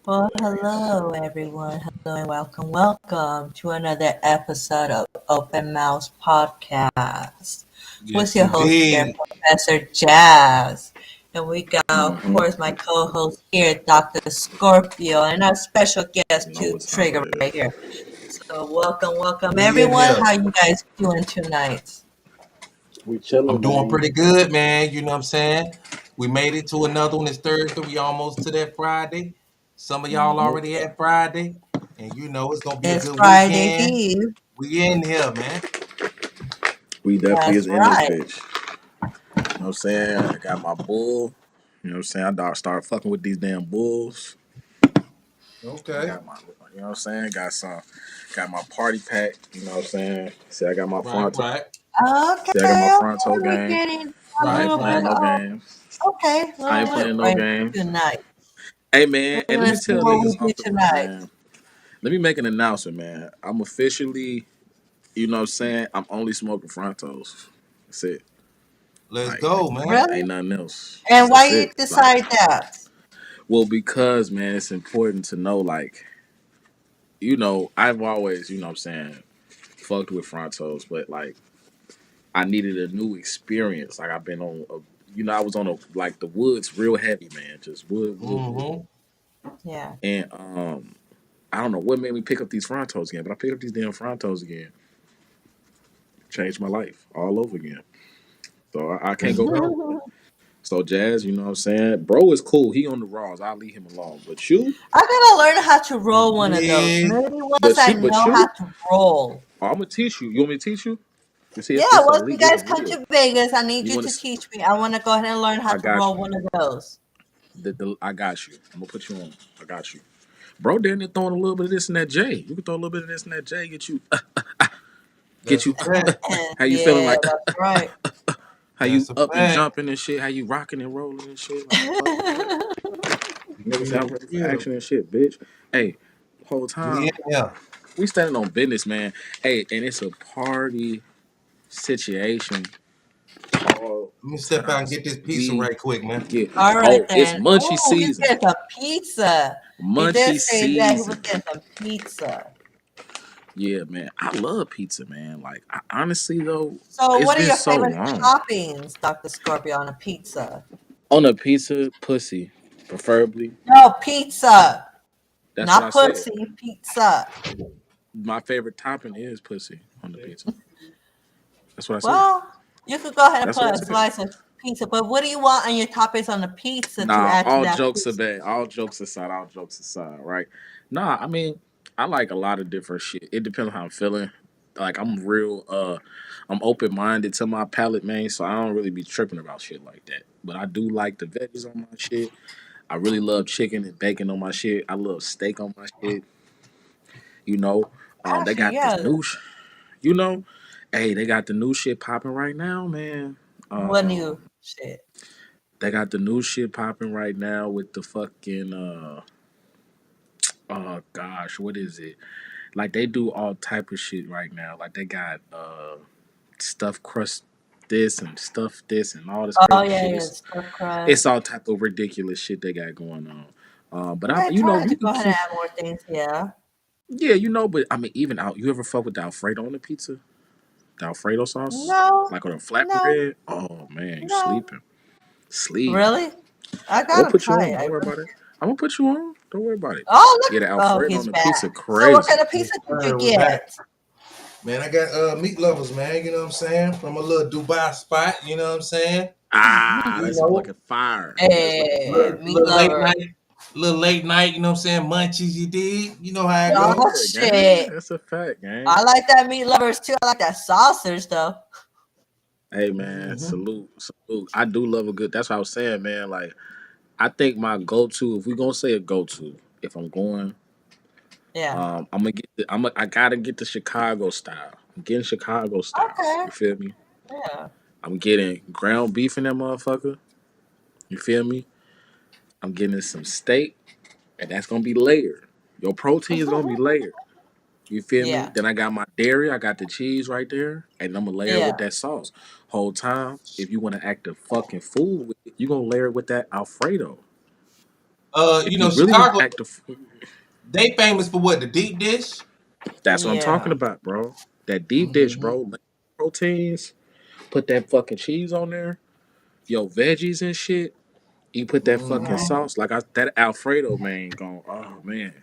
Well, hello everyone. Hello and welcome to another episode of Open Mouse Podcast with Yes, your host here, indeed. Professor Jazz. And we got, of Mm-hmm. course, my co-host here, Dr. Scorpio, and our special guest, You know to what time Trigger it right is. here. So welcome We in everyone. here. How you guys doing tonight? We I'm chilling, doing man. pretty good, man. You know what I'm saying? We made it to another one. It's Thursday. We almost to that Friday. Some of y'all Mhm. already had Friday. And you know it's gonna be a It's good Friday weekend. Eve. We in here, man. We definitely That's is in this right. bitch. You know what I'm saying? I got my bull. You know what I'm saying? I start fucking with these damn bulls. I Okay. got my, you know what I'm saying? Got my party pack. You know what I'm saying? See, I got my Right, front. right, See, I got my Okay. fronto We're game. getting a I right, ain't little playing bit right. no of games. okay, a I little ain't bit playing no right games. tonight. Hey, man. We're And let gonna me see tell what we niggas do off the rip, tonight. man. Let me make an announcement, man. I'm officially, you know what I'm saying? I'm only smoking frontos. That's it. Let's Like, go, man. Really? ain't nothing else. And why That's you it. Like, decide that? well, because man, it's important to know, like, I've always, you know what I'm saying, fucked with frontos, but like I needed a new experience. Like I've been on I was on like the woods real heavy, man. Just wood. Mm-hmm. Yeah. And I don't know what made me pick up these frontos again, but I picked up these damn frontos again. Changed my life all over again. So I There can't you go wrong. go. So Jazz, you know what I'm saying? Bro is cool. He on the raws. I'll leave him alone. But you, I gotta learn how to roll one of those. Yeah. Maybe once but I you, but know how you, to roll. I'm gonna teach you. You want me to teach you? You see, Yeah, it's once you elite. This guys is come real. to Vegas, I need You you want to to? teach me. I want to go ahead and learn how I to got roll you. one of those. I got you. I'm gonna put you on. I got you, bro. Down there throwing a little bit of this and that J. You can throw a little bit of this and that J. Get That's a you. fact. How you feeling? Yeah, Like that's right. how That's you a up and fact. jumping and shit? How you rocking and rolling and shit? Like fuck that. Niggas Yeah, out ready for yeah. action and shit, bitch. Hey, whole We time in here. we standing on business, man. Hey, and it's a party situation all Let me step out time. and get this pizza We right quick, man. get All right oh, it's then. munchie Oh, he's season. getting some pizza. He did Munchie say that he was season. getting some pizza. Yeah, man. I love pizza, man. Like, honestly, though, So, it's what are been your so favorite long. toppings, Dr. Scorpio, on a pizza? On a pizza, pussy, preferably. No, pizza, That's what I not said. pussy, pizza. My favorite topping is pussy on the pizza. That's what I said. Well, you could go ahead and That's what I put a said. slice of pizza, but what do you want on your toppings on the pizza to Nah, add to all that jokes pizza? aside, all jokes aside, right? Nah, I mean, I like a lot of different shit. It depends on how I'm feeling. Like I'm open minded to my palate, man, so I don't really be tripping about shit like that. But I do like the veggies on my shit. I really love chicken and bacon on my shit. I love steak on my shit. You know, they Actually, got this yeah. new, you know, hey, they got the new shit popping right now, man. What new shit? They got the new shit popping right now with the fucking oh gosh, what is it? Like they do all type of shit right now. Like they got stuffed crust this and stuff this and all this Oh crazy yeah, shit. yeah, stuffed It's crust. all type of ridiculous shit they got going on. But I, Yeah, you know, try we to can go ahead and keep. add more things. Yeah. Yeah, you know, but I mean, even out. You ever fuck with the Alfredo on the pizza? The Alfredo sauce, No, like on a no, flatbread. Oh man, you no. sleeping? Sleep. Really? I I'm gonna gotta put you try on. it. Don't worry about it. I'm gonna put you on. Don't worry about it. Oh, Yeah, the look. Oh, Alfredo on he's the back. pizza So, what crazy. kind of pizza did you We're back. get? Man, I got meat lovers, man. You know what I'm saying? From a little Dubai spot. You know what I'm saying? Ah, You that's some know, fucking fire. That's looking Hey, fire. meat little late lover. night, little late night. You know what I'm saying? Munchies, you dig? You know how it Oh, go. Yeah, gang. shit. That's a fact, gang. I like that meat lovers too. I like that sausage though. Hey man, Mm-hmm. salute. I do love a good. That's what I was saying, man. Like I think my go-to, if we gonna say a go-to, if I'm going, Yeah. I'm gonna get. I gotta get the Chicago style. I'm getting Chicago style. Okay. You feel me? Yeah. I'm getting ground beef in that motherfucker. You feel me? I'm getting some steak, and that's gonna be layered. Your protein is gonna be layered. You feel me? Yeah. Then I got my dairy, I got the cheese right there, and I'm gonna layer it with Yeah. that sauce. Whole time, if you want to act a fucking fool with it, you gonna layer it with that Alfredo. You If you know, really want Chicago, to act a fool, they famous for what? The deep dish. that's what I'm talking Yeah. about, bro. That deep dish, Mm-hmm. bro. Layer proteins, put that fucking cheese on there, yo veggies and shit. You put that fucking Mm-hmm. sauce, that Alfredo man, going, oh man,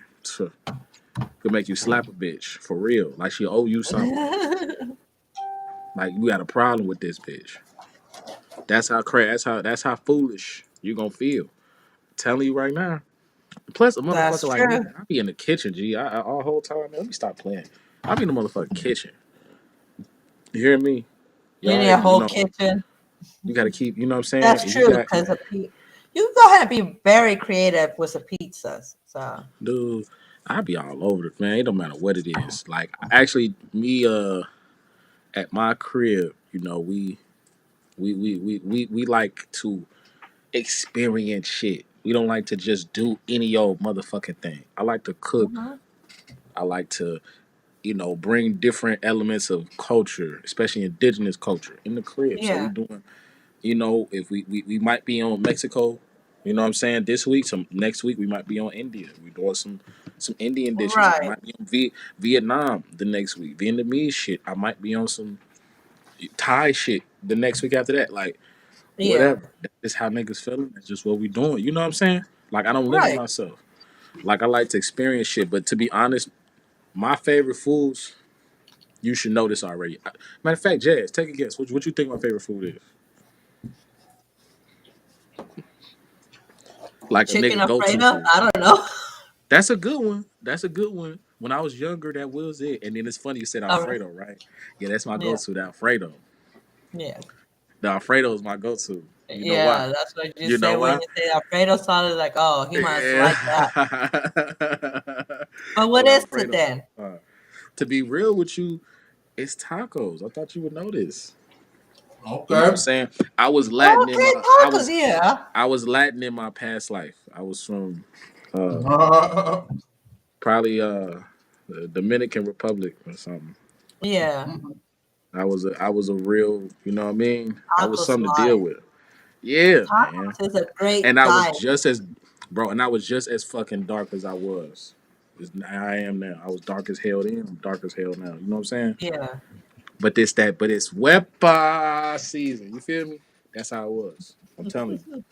could make you slap a bitch for real, like she owe you something. Like you got a problem with this bitch. That's how crazy. That's how foolish you gonna feel. I'm telling you right now. Plus, a That's motherfucker like me, true. man, I be in the kitchen. G, I all whole time. Man, let me stop playing. I be in the motherfucking kitchen. You hear me? You Y'all, need a you whole know, kitchen. you got to keep. You know what I'm saying? That's If you true got, because you can go ahead and be very creative with the pizzas. So dude, I be all over it, man. It don't matter what it is. Like, actually, me, at my crib, we like to experience shit. We don't like to just do any old motherfucking thing. I like to cook. mhm. I like to, bring different elements of culture, especially indigenous culture, in the crib. So we Yeah. doing, if we might be on Mexico, you know what I'm saying, this week. Some next week we might be on India. We doing some Indian dishes. I Right. might be on Vietnam the next week. Vietnamese shit. I might be on some Thai shit the next week after that. Like Yeah. whatever. That's how niggas feeling. That's just what we doing. You know what I'm saying? Like I don't limit Right. myself. Like I like to experience shit. But to be honest, my favorite foods, you should know this already. Matter of fact, Jazz, take a guess. What you think my favorite food is? Like a Chicken nigga go to Alfredo? food. I don't know. That's a good one. That's a good one. When I was younger, that was it. And then it's funny you said Oh, Alfredo, right? Yeah, that's my yeah. go-to, the Alfredo. Yeah. The Alfredo is my go-to. You know why? Yeah. That's what you You know say when why? you say Alfredo sauce. Like, oh, he must Yeah. like that. But what The is it Alfredo. then? To be real with you, it's tacos. I thought you would know this. You know what I'm Okay. saying? I was Latin in Okay, my I tacos. was Yeah. I was Latin in my past life. I was from uh Mm-hmm. probably the Dominican Republic or something. Yeah. I was a real, you know what I mean? I was Tacos something to deal life. with. Yeah, man. Tacos is a great And I was diet. just as bro, and I was just as fucking dark as I was. I am now. I was dark as hell then. I'm dark as hell now. You know what I'm saying? Yeah. But it's wepa season. You feel me? That's how it was. I'm telling you.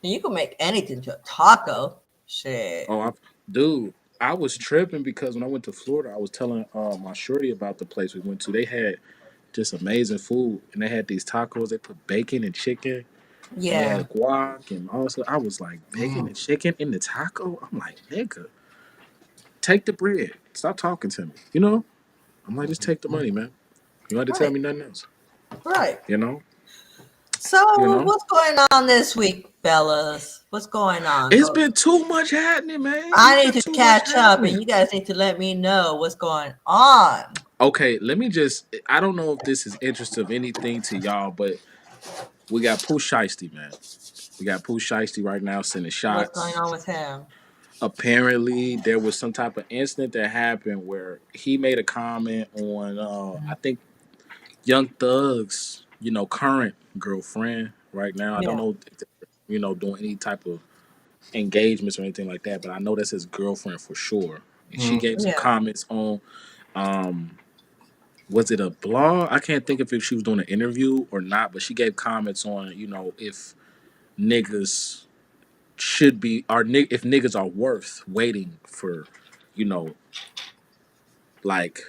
And you can make anything to a taco. Shit. Oh, dude, I was tripping because when I went to Florida, I was telling my shorty about the place we went to. They had just amazing food, and they had these tacos. They put bacon and chicken, and they Yeah. had guac, and also I was like, bacon and chicken in the taco. I'm like, nigga, take the bread. Stop talking to me. I'm like, just take the money, man. You don't have to tell Right. me nothing else. Right. You know, you So know. what's going on this week, fellas? What's going on? It's been too much happening, man. It's I need been to too much catch up, and happening. you guys need to let me know what's going on. Okay, let me just. I don't know if this is interest of anything to y'all, but we got Pooh Shiesty, man. We got Pooh Shiesty right now sending What's going shots. on with him? Apparently, there was some type of incident that happened where he made a comment on, I think, Young Thug's, current girlfriend right now. I don't Yeah. know, if they're, doing any type of engagements or anything like that, but I know that's his girlfriend for sure. And she gave some Yeah. comments on, um, was it a blog? I can't think if she was doing an interview or not, but she gave comments on, if niggas should be if niggas are worth waiting for, you know, like,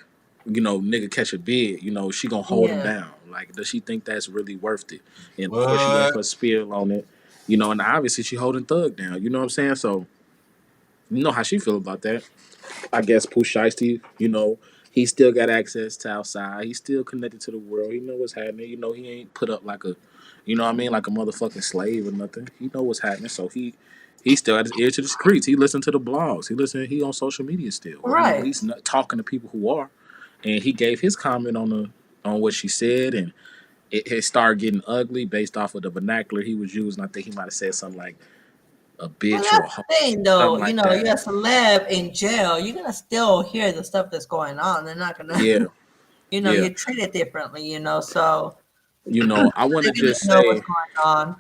nigga catch a bid, she gonna hold him Yeah. down. Like, does she think that's really worth it? And of course, she gave What? her spiel on it, and obviously she holding Thug down. You know what I'm saying? So you know how she feel about that. I guess Pooh Shiesty, he still got access to outside. He's still connected to the world. He know what's happening. He ain't put up like a, what I mean, like a motherfucking slave or nothing. He know what's happening. So he still got his ear to the streets. He listen to the blogs. He on social media still. Or Right. he's not talking to people who are. And he gave his comment on what she said, and it started getting ugly based off of the vernacular he was using. I think he might have said something like a Well, bitch or a that's hoe, the thing, though. something like that. You're a celeb in jail. You're gonna still hear the stuff that's going on. They're not gonna, Yeah, yeah. you're treated differently. So I want to they're gonna just know what's say, going on.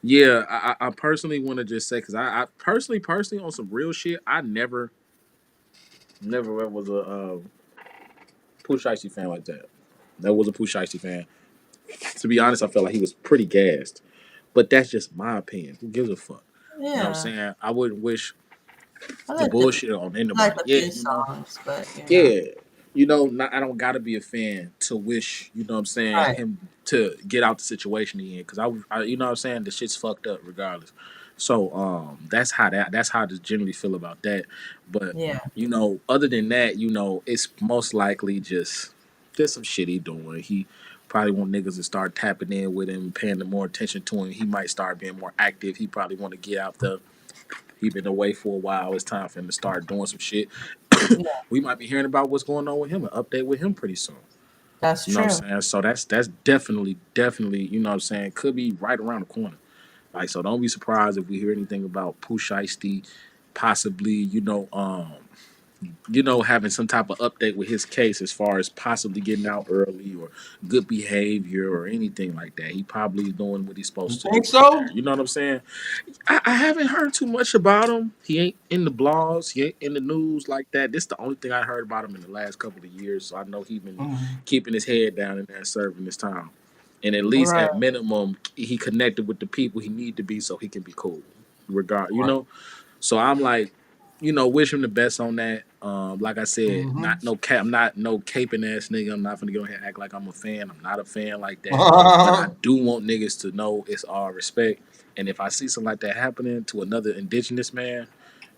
yeah, I personally want to just say, because I personally on some real shit, I never was a Pooh Shiesty fan like that. That was a Pooh Shiesty fan. To be honest, I felt like he was pretty gassed. But that's just my opinion. Who gives a fuck? You know what I'm Yeah, saying? I wouldn't wish I the like bullshit on anybody. a Yeah, few songs, but Yeah. I don't gotta be a fan to wish, you know what I'm saying, right, him to get out the situation he in. Cause I you know what I'm saying, the shit's fucked up regardless. So that's how I just generally feel about that. But yeah, other than that, it's most likely just some shit he doing. He probably want niggas to start tapping in with him, paying more attention to him. He might start being more active. He probably want to get out there. He been away for a while. It's time for him to start doing some shit. yeah. We might be hearing about what's going on with him, an update with him pretty soon. That's You know what true. I'm saying? So that's definitely, you know what I'm saying, could be right around the corner. Like, so don't be surprised if we hear anything about Pooh Shiesty possibly, having some type of update with his case as far as possibly getting out early or good behavior or anything like that. He probably doing what he's You supposed to do think right so? there. You know what I'm saying? I haven't heard too much about him. He ain't in the blogs. He ain't in the news like that. This is the only thing I heard about him in the last couple of years. So I know he been Mhm. keeping his head down and there serving his time. And at least Right. at minimum, he connected with the people he need to be so he can be cool. Right. So I'm like, wish him the best on that. Like I said, Mhm. not no cap, I'm not no caping ass nigga. I'm not gonna go ahead and act like I'm a fan. I'm not a fan like that. But I do want niggas to know it's all respect. And if I see something like that happening to another indigenous man,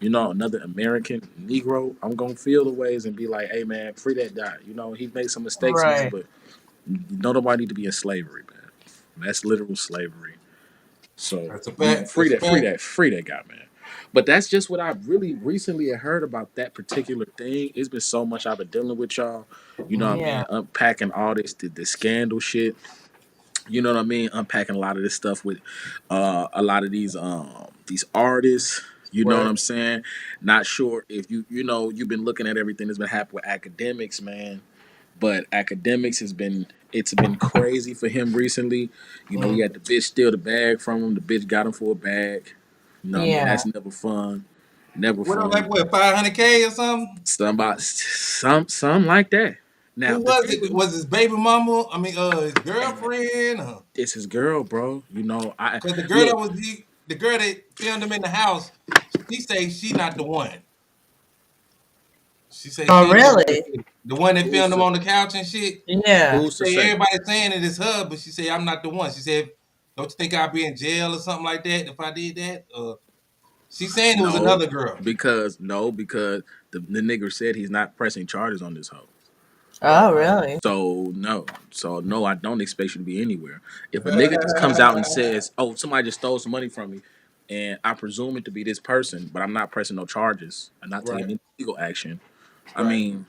another American Negro, I'm gonna feel the ways and be like, hey man, free that guy. He made some mistakes, man, Right. but nobody need to be in slavery, man. That's literal slavery. So That's a we gonna fact. That's a fact. free that guy, man. But that's just what I really recently had heard about that particular thing. It's been so much I've been dealing with y'all. You know what I Yeah. mean? Unpacking all this, the scandal shit. You know what I mean? Unpacking a lot of this stuff with a lot of these artists. You know what Right. I'm saying? Not sure if you've been looking at everything that's been happening with academics, man. But academics it's been crazy for him recently. He Mhm. had the bitch steal the bag from him. The bitch got him for a bag. You know what I mean? Yeah. That's never fun. Never What fun. like what 500K or something? Some like that. Now Who the was thing it? with Was his baby mama? I mean, his hey man, girlfriend? it's his girl, bro. I Cause the girl look. that the girl that filmed him in the house, she say she not the one. She say Oh, she ain't really? the one that Who's filmed him to on the couch and shit. Yeah. who's She to say say? everybody saying it is her, but she say I'm not the one. She said, "Don't you think I'll be in jail or something like that if I did that?" She's saying it was No, another girl. because the nigger said he's not pressing charges on this hoe. Oh, really? So no, I don't expect you to be anywhere. If a nigga just comes out and says, "Oh, somebody just stole some money from me," and I presume it to be this person, but I'm not pressing no charges, I'm not taking Right, any legal action. I right. mean,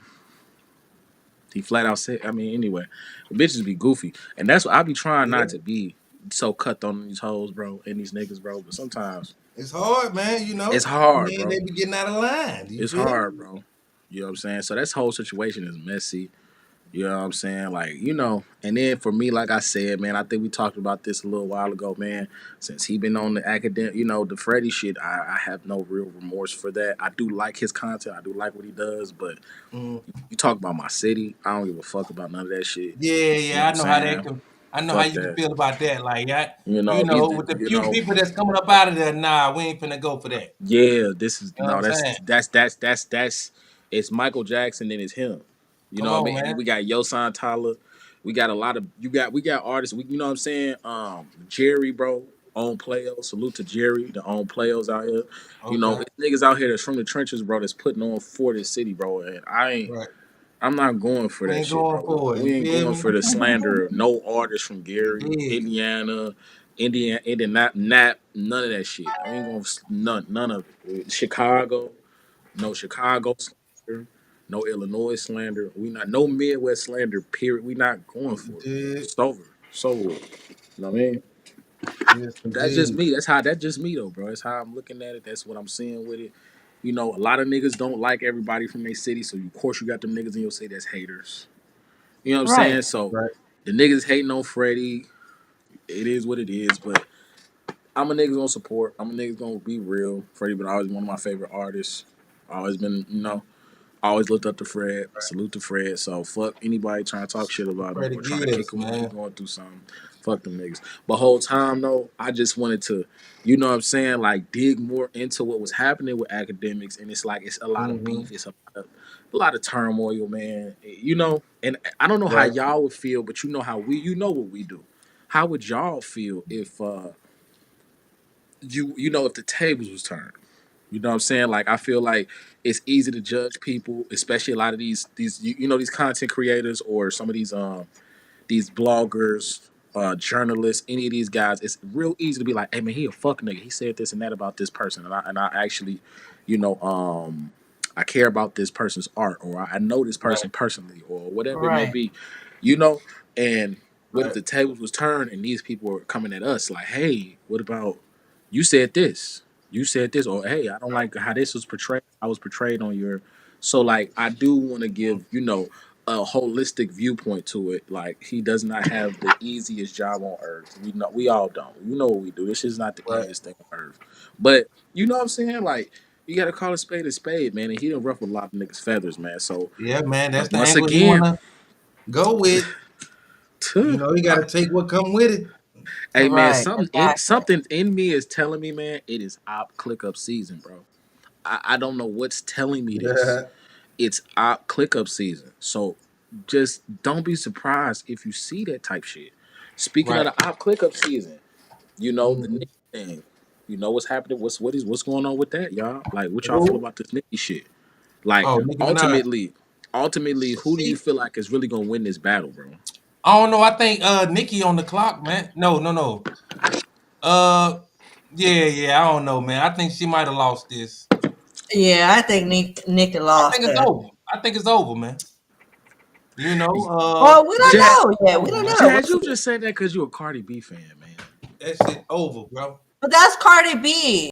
he flat out said. I mean, anyway, bitches be goofy, and that's what I be trying Yeah. not to be so cut on these hoes, bro, and these niggas, bro. But sometimes It's hard, man. it's I hard, mean, they bro. be getting out of line. You It's feel hard, me? bro. You know what I'm saying? So this whole situation is messy. You know what I'm saying? Like, and then for me, like I said, man, I think we talked about this a little while ago, man. Since he been on the academic, the Freddie shit, I have no real remorse for that. I do like his content. I do like what he does, but Mm. you talk about my city, I don't give a fuck about none of that shit. Yeah, You know yeah. what I I'm know how that saying? can. I know how Fuck you that. feel about that. Like, You you know, know, either with the you few know, people that's coming up out of there, nah, we ain't finna go for that. yeah, this is You know what no, I'm saying? that's it's Michael Jackson and it's him. You Come know what I on, mean? And then man. we got Yosan Tyler. We got a lot of we got artists. You know what I'm saying? Jerry, bro, on playos. Salute to Jerry, the on playos out here. You know, Okay. it's niggas out here that's from the trenches, bro, that's putting on for this city, bro. And Right. I'm not going for We that ain't shit, going bro. for it. We You ain't feel going me? for the slander of no artist from You Gary, dig? Indiana, Nap, none of that shit. We ain't going none of it. Chicago, no Chicago slander, no Illinois slander. We not no Midwest slander. Period. We not going You for it. dig? It's over. So you know what I mean? Yes, That's just indeed. me. That's just me though, bro. That's how I'm looking at it. That's what I'm seeing with it. You know, a lot of niggas don't like everybody from their city, so of course you got them niggas in your city that's haters. You know what I'm Right. saying? So Right. the niggas hating on Freddie, it is what it is. But I'm a niggas gonna support. I'm a niggas gonna be real. Freddie been always one of my favorite artists. Always been, I always looked up to Fred. Salute to Fred. So fuck anybody trying to talk shit about him Freddie or trying to kick Gibbs, him when he man. going through something. Fuck them niggas. But whole time though, I just wanted to, you know what I'm saying, like dig more into what was happening with academics, and it's like it's a lot of Mm-hmm. beef. It's a lot of turmoil, man. You know, and I don't know how Right. y'all would feel, but you know what we do. How would y'all feel if if the tables was turned? You know what I'm saying? Like I feel like it's easy to judge people, especially a lot of these these content creators or some of these bloggers, journalists, any of these guys. It's real easy to be like, hey man, he a fuck nigga. He said this and that about this person, and I actually, you know, I care about this person's art, or I know this Right. person personally, or whatever it may Right. be, you know. And what if Right. the tables was turned and these people were coming at us like, hey, what about you said this? You said this, or hey, I don't like how this was portrayed. I was portrayed on your. So like, I do want to give a holistic viewpoint to it. Like he does not have the easiest job on earth. We all don't. You know what we do. This is not the Right. easiest thing on earth. But you know what I'm saying? Like you gotta call a spade, man. And he done ruffled a lot of niggas' feathers, man. So Yeah, man. That's the once angle he again, wanna go with. You know, you gotta take what come with it. hey man, Right. Exactly. something in me is telling me, man, it is op click up season, bro. I don't know what's telling me this. Yeah. It's op click up season. So just don't be surprised if you see that type shit. Speaking of Right. the op click up season, the Mm-hmm. Nicki thing. You know what's happening? What's going on with that, y'all? Like what y'all feel Who? about this Nicki shit? Like Oh, Nicki Minaj. ultimately, who do you See, feel like is really gonna win this battle, bro? I don't know. I think Nicki on the clock, man. No, no, no. Uh, yeah. I don't know, man. I think she might have lost this. Yeah, I think Nick I lost think it's her. over. I think it's over, man. You know, Well, we don't yeah, Jazz, know yet. We over, don't man. know. We'll Jazz, you see. just said that because you're a Cardi B fan, man. That shit over, bro. But that's Cardi B.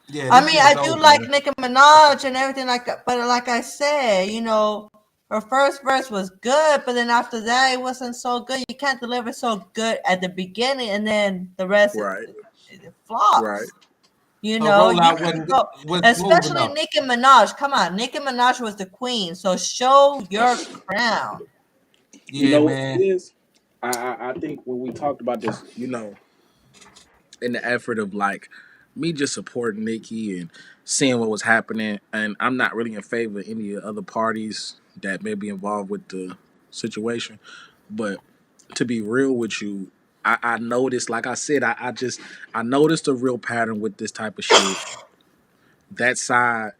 Yeah, I this mean, shit is I do over, like man. Nicki Minaj and everything like that. But like I said, her first verse was good, but then after that, it wasn't so good. You can't deliver so good at the beginning, and then the rest Right, it right. flops. Her You rollout can't wasn't go, was smooth especially enough. Nicki Minaj. Come on, Nicki Minaj was the queen, so show your crown. You Yeah, know what it man. is? I think when we talked about this, in the effort of like me just supporting Nikki and seeing what was happening, and I'm not really in favor of any of the other parties that may be involved with the situation. But to be real with you, I noticed, like I said, I noticed a real pattern with this type of shit. That side,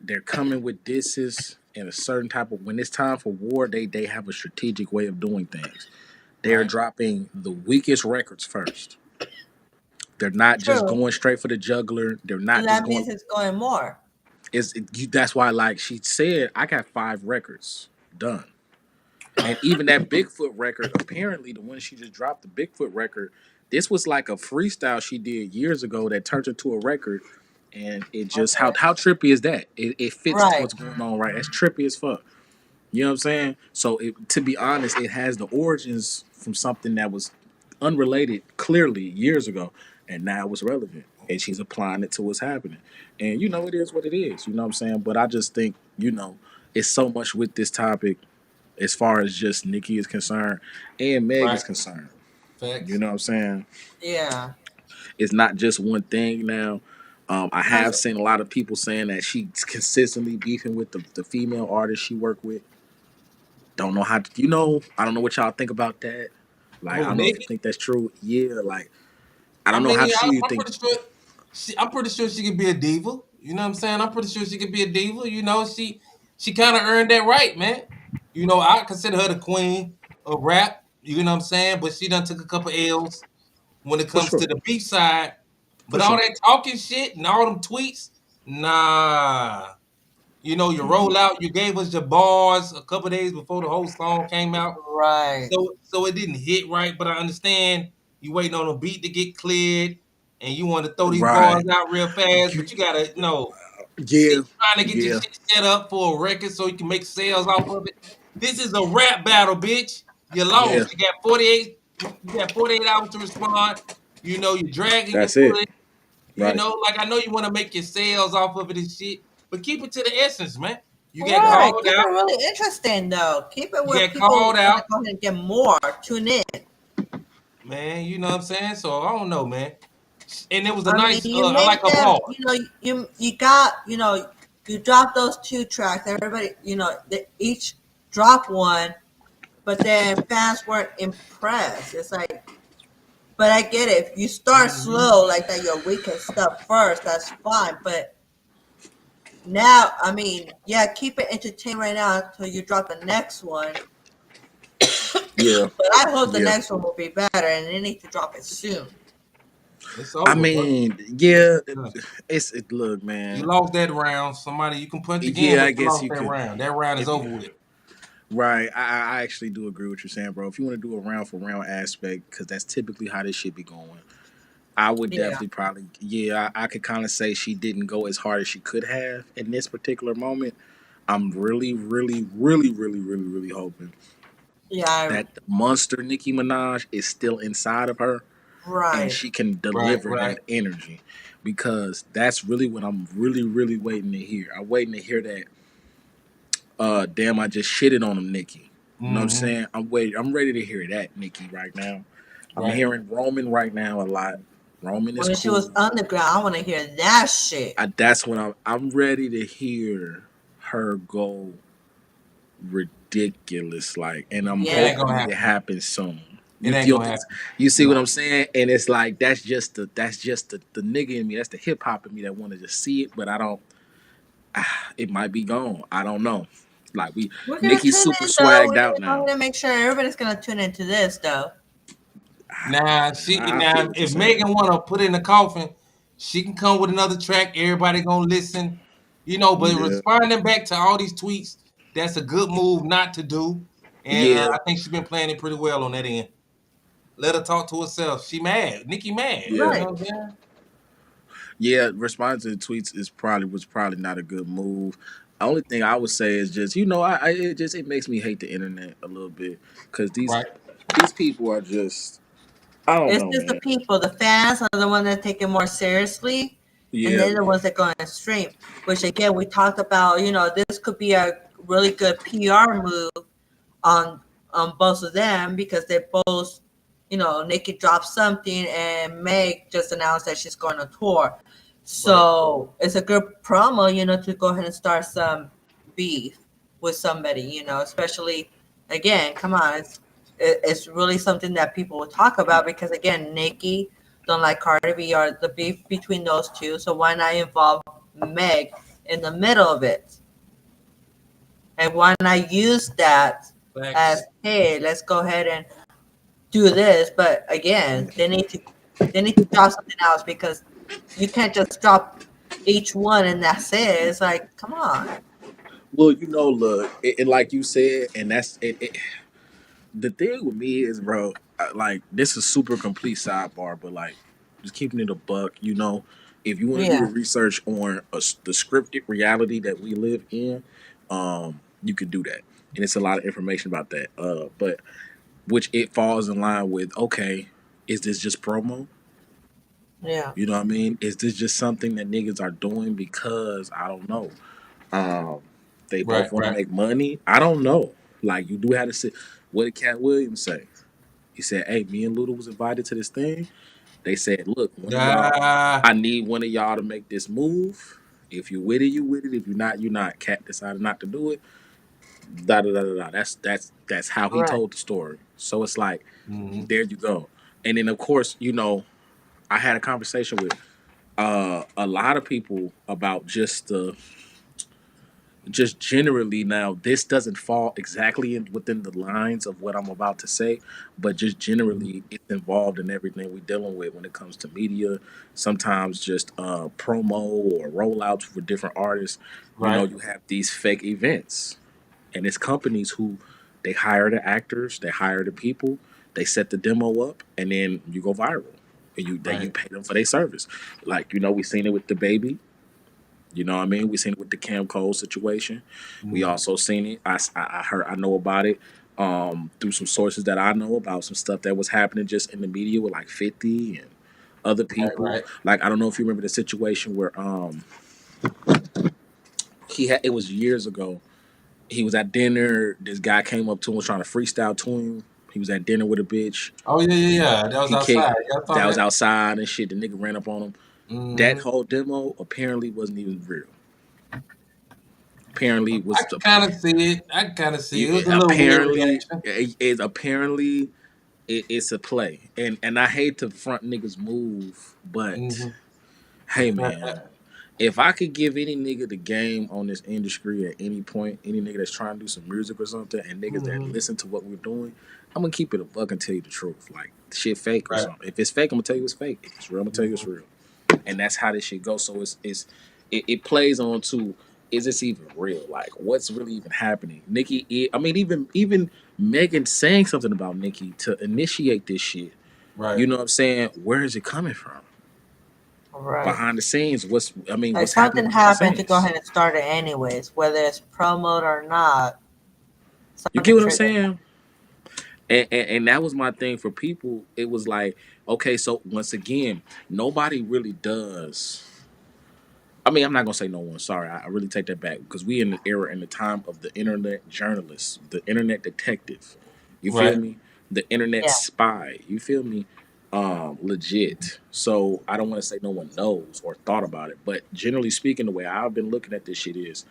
they're coming with disses and a certain type of when it's time for war, they have a strategic way of doing things. They're Right. dropping the weakest records first. They're not just True. going straight for the juggler. They're So not just that going. means it's going more. That's why, like she said, I got 5 records done, and even that Bigfoot record. Apparently, the one she just dropped, the Bigfoot record, this was like a freestyle she did years ago that turned into a record, and it just Okay. how trippy is that? It fits Right. what's going on, right? That's trippy as fuck. You know what I'm saying? So, to be honest, it has the origins from something that was unrelated clearly years ago, and now it's relevant. And she's applying it to what's happening. And it is what it is. You know what I'm saying? But I just think, it's so much with this topic. as far as just Nicki is concerned and Meg Right. is concerned. You Facts. know what I'm saying? Yeah. It's not just one thing now. I have seen a lot of people saying that she's consistently beefing with the female artists she worked with. Don't know how to, I don't know what y'all think about that. Like, I Oh, don't know if you Nikki. think that's true. Yeah, like, I I don't know how mean, true you I'm think. pretty sure. I'm pretty sure she could be a diva. You know what I'm saying? I'm pretty sure she could be a diva. You know, she kind of earned that right, man. You know, I consider her the queen of rap. You know what I'm saying? But she done took a couple L's when it For comes to sure. the beef side. For But all sure. that talking shit and all them tweets, nah. You know, you Mhm. roll out. You gave us your bars a couple days before the whole song came out. Right. So it didn't hit right, but I understand you waiting on a beat to get cleared and you want to throw these bars Right. out real fast, but you gotta Yeah. trying to get your Yeah. shit set up for a record so you can make sales off of it. This is a rap battle, bitch. You Yeah. lost. You got 48 hours to respond. You know, you're dragging your That's it. foot. You Right. know, like I know you want to make your sales off of it and shit, but keep it to the essence, man. You get Right. called Keep out. it really interesting though. Keep it You where get people called want to out. go ahead and get more. Tune in. Man, you know what I'm saying? So I don't know, man. And it was a I mean, nice. you I like make her them. bars. You got you drop those two tracks. Everybody they each drop one, but then fans weren't impressed. It's like, but I get it. If you start Mhm. slow like that, your weakest stuff first, that's fine. But now, I mean, yeah, keep it entertained right now until you drop the next one. Yeah. But I hope the Yeah. next one will be better, and they need to drop it soon. It's I over, bro. mean, It's yeah, done. look, You man. lost that round. Somebody you can punch again, Yeah, but I you guess lost you that could. round. That round is If over with. Right, I actually do agree with you saying, bro. If you want to do a round for round aspect, because that's typically how this should be going. I would Yeah, definitely probably, yeah, I could kind of say she didn't go as hard as she could have in this particular moment. I'm really, really, really, really, really, really hoping yeah, that the monster Nicki Minaj is still inside of her and right. she can Right, deliver right. that energy, because that's really what I'm really, really waiting to hear. I'm waiting to hear that. Damn, I just shitted on him, Nicki. You know what I'm Hmm. saying? I'm waiting. I'm ready to hear that, Nicki, right now. I'm Right. hearing Roman right now a lot. Roman is When she cool. was underground, I want to hear that shit. That's when I'm ready to hear her go ridiculous, like, and I'm It ain't Yeah, gonna hoping it happen. happens soon. It You ain't feel gonna this? happen. You see what No. I'm saying? And it's like that's just the nigga in me. That's the hip hop in me that want to just see it, but I don't. It might be gone. I don't know. Like we're gonna Nicki's tune super in though. swagged We're out gonna go now. ahead and make sure everybody's gonna tune into this though. I feel Now what you're if saying. Megan wanna put in the coffin, she can come with another track. Everybody gonna listen. But Yeah, responding back to all these tweets, that's a good move not to do. And yeah, I think she's been playing it pretty well on that end. Let her talk to herself. She mad. Nikki mad. You yeah, Right. know what I'm saying? yeah. Responding to the tweets was probably not a good move. Only thing I would say is just it makes me hate the internet a little bit, because Right. these people are just, I don't It's know, just the man. people, the fans are the ones that take it more seriously, and Yeah, they're the ones that go and stream. Which again, we talked about. This could be a really good PR move on both of them because they both, Nikki dropped something and Meg just announced that she's going on tour. Right. So it's a good promo, to go ahead and start some beef with somebody, especially again, come on, it's really something that people will talk about because again, Nikki don't like Cardi B or the beef between those two. So why not involve Meg in the middle of it? And why not use that as, Facts. hey, let's go ahead and do this? But again, they need to drop something else because you can't just drop each one and that's it. It's like, come on. well, look, and like you said, and that's it. The thing with me is, bro, like, this is super complete sidebar, but like, just keeping it a buck, if you want to do the Yeah. research on the scripted reality that we live in, you could do that, and it's a lot of information about that. But which it falls in line with, okay, is this just promo? Yeah. You know what I mean? Is this just something that niggas are doing because, I don't know, um, they Right, both want to right. make money? I don't know. Like you do have to sit. What did Cat Williams say? He said, "Hey, me and Luda was invited to this thing. They said, look, one of y'all, Ah, I need one of y'all to make this move. If you with it, you with it. If you're not, you're not." Cat decided not to do it. Da da da da da. That's how he Right. told the story. So it's like, mhm. there you go. And then of course, I had a conversation with a lot of people about just generally. Now this doesn't fall exactly within the lines of what I'm about to say, but just generally it's involved in everything we're dealing with when it comes to media. Sometimes just promo or rollouts for different artists. Right. You have these fake events, and it's companies who they hire the actors, they hire the people, they set the demo up, and then you go viral, and you Right. pay them for their service. Like we seen it with the baby. You know what I mean? We seen it with the Cam Cole situation. We Mhm. also seen it. I know about it through some sources that I know about some stuff that was happening just in the media with like 50 and other Right. people. Right. Like I don't know if you remember the situation where it was years ago. He was at dinner. This guy came up to him, was trying to freestyle to him. He was at dinner with a bitch. Oh yeah, yeah, yeah. That was He kicked outside. Yeah, I saw that was that. outside and shit. The nigga ran up on him. That Hmm. whole demo apparently wasn't even real. Apparently it I was can kind of see it. I can kind of see it. It was a little weird apparently reaction. it's a play, and I hate to front niggas move, but Hmm. hey man, if I could give any nigga the game on this industry at any point, any nigga that's trying to do some music or something, and niggas that Hmm. listen to what we're doing, I'm gonna keep it a buck and tell you the truth. Like shit fake or Right. something. If it's fake, I'm gonna tell you it's fake. If it's real, I'm gonna tell you it's Mhm. real. And that's how this shit goes. So it plays on to, is this even real? Like what's really even happening? I mean, even Megan saying something about Nicki to initiate this shit. Right. You know what I'm saying? Where is it coming from? Right. Behind the scenes, Like what's happening something behind the happened to go scenes? ahead and start it anyways, whether it's promote or not. You get Something what I'm triggered. saying? And that was my thing for people. It was like, okay, so once again, nobody really does. I mean, I'm not gonna say no one. Sorry, I really take that back because we in the era in the time of the internet journalist, the internet detective. You feel Right. me? The internet Yeah. spy. You feel me? Legit. So I don't want to say no one knows or thought about it, but generally speaking, the way I've been looking at this shit is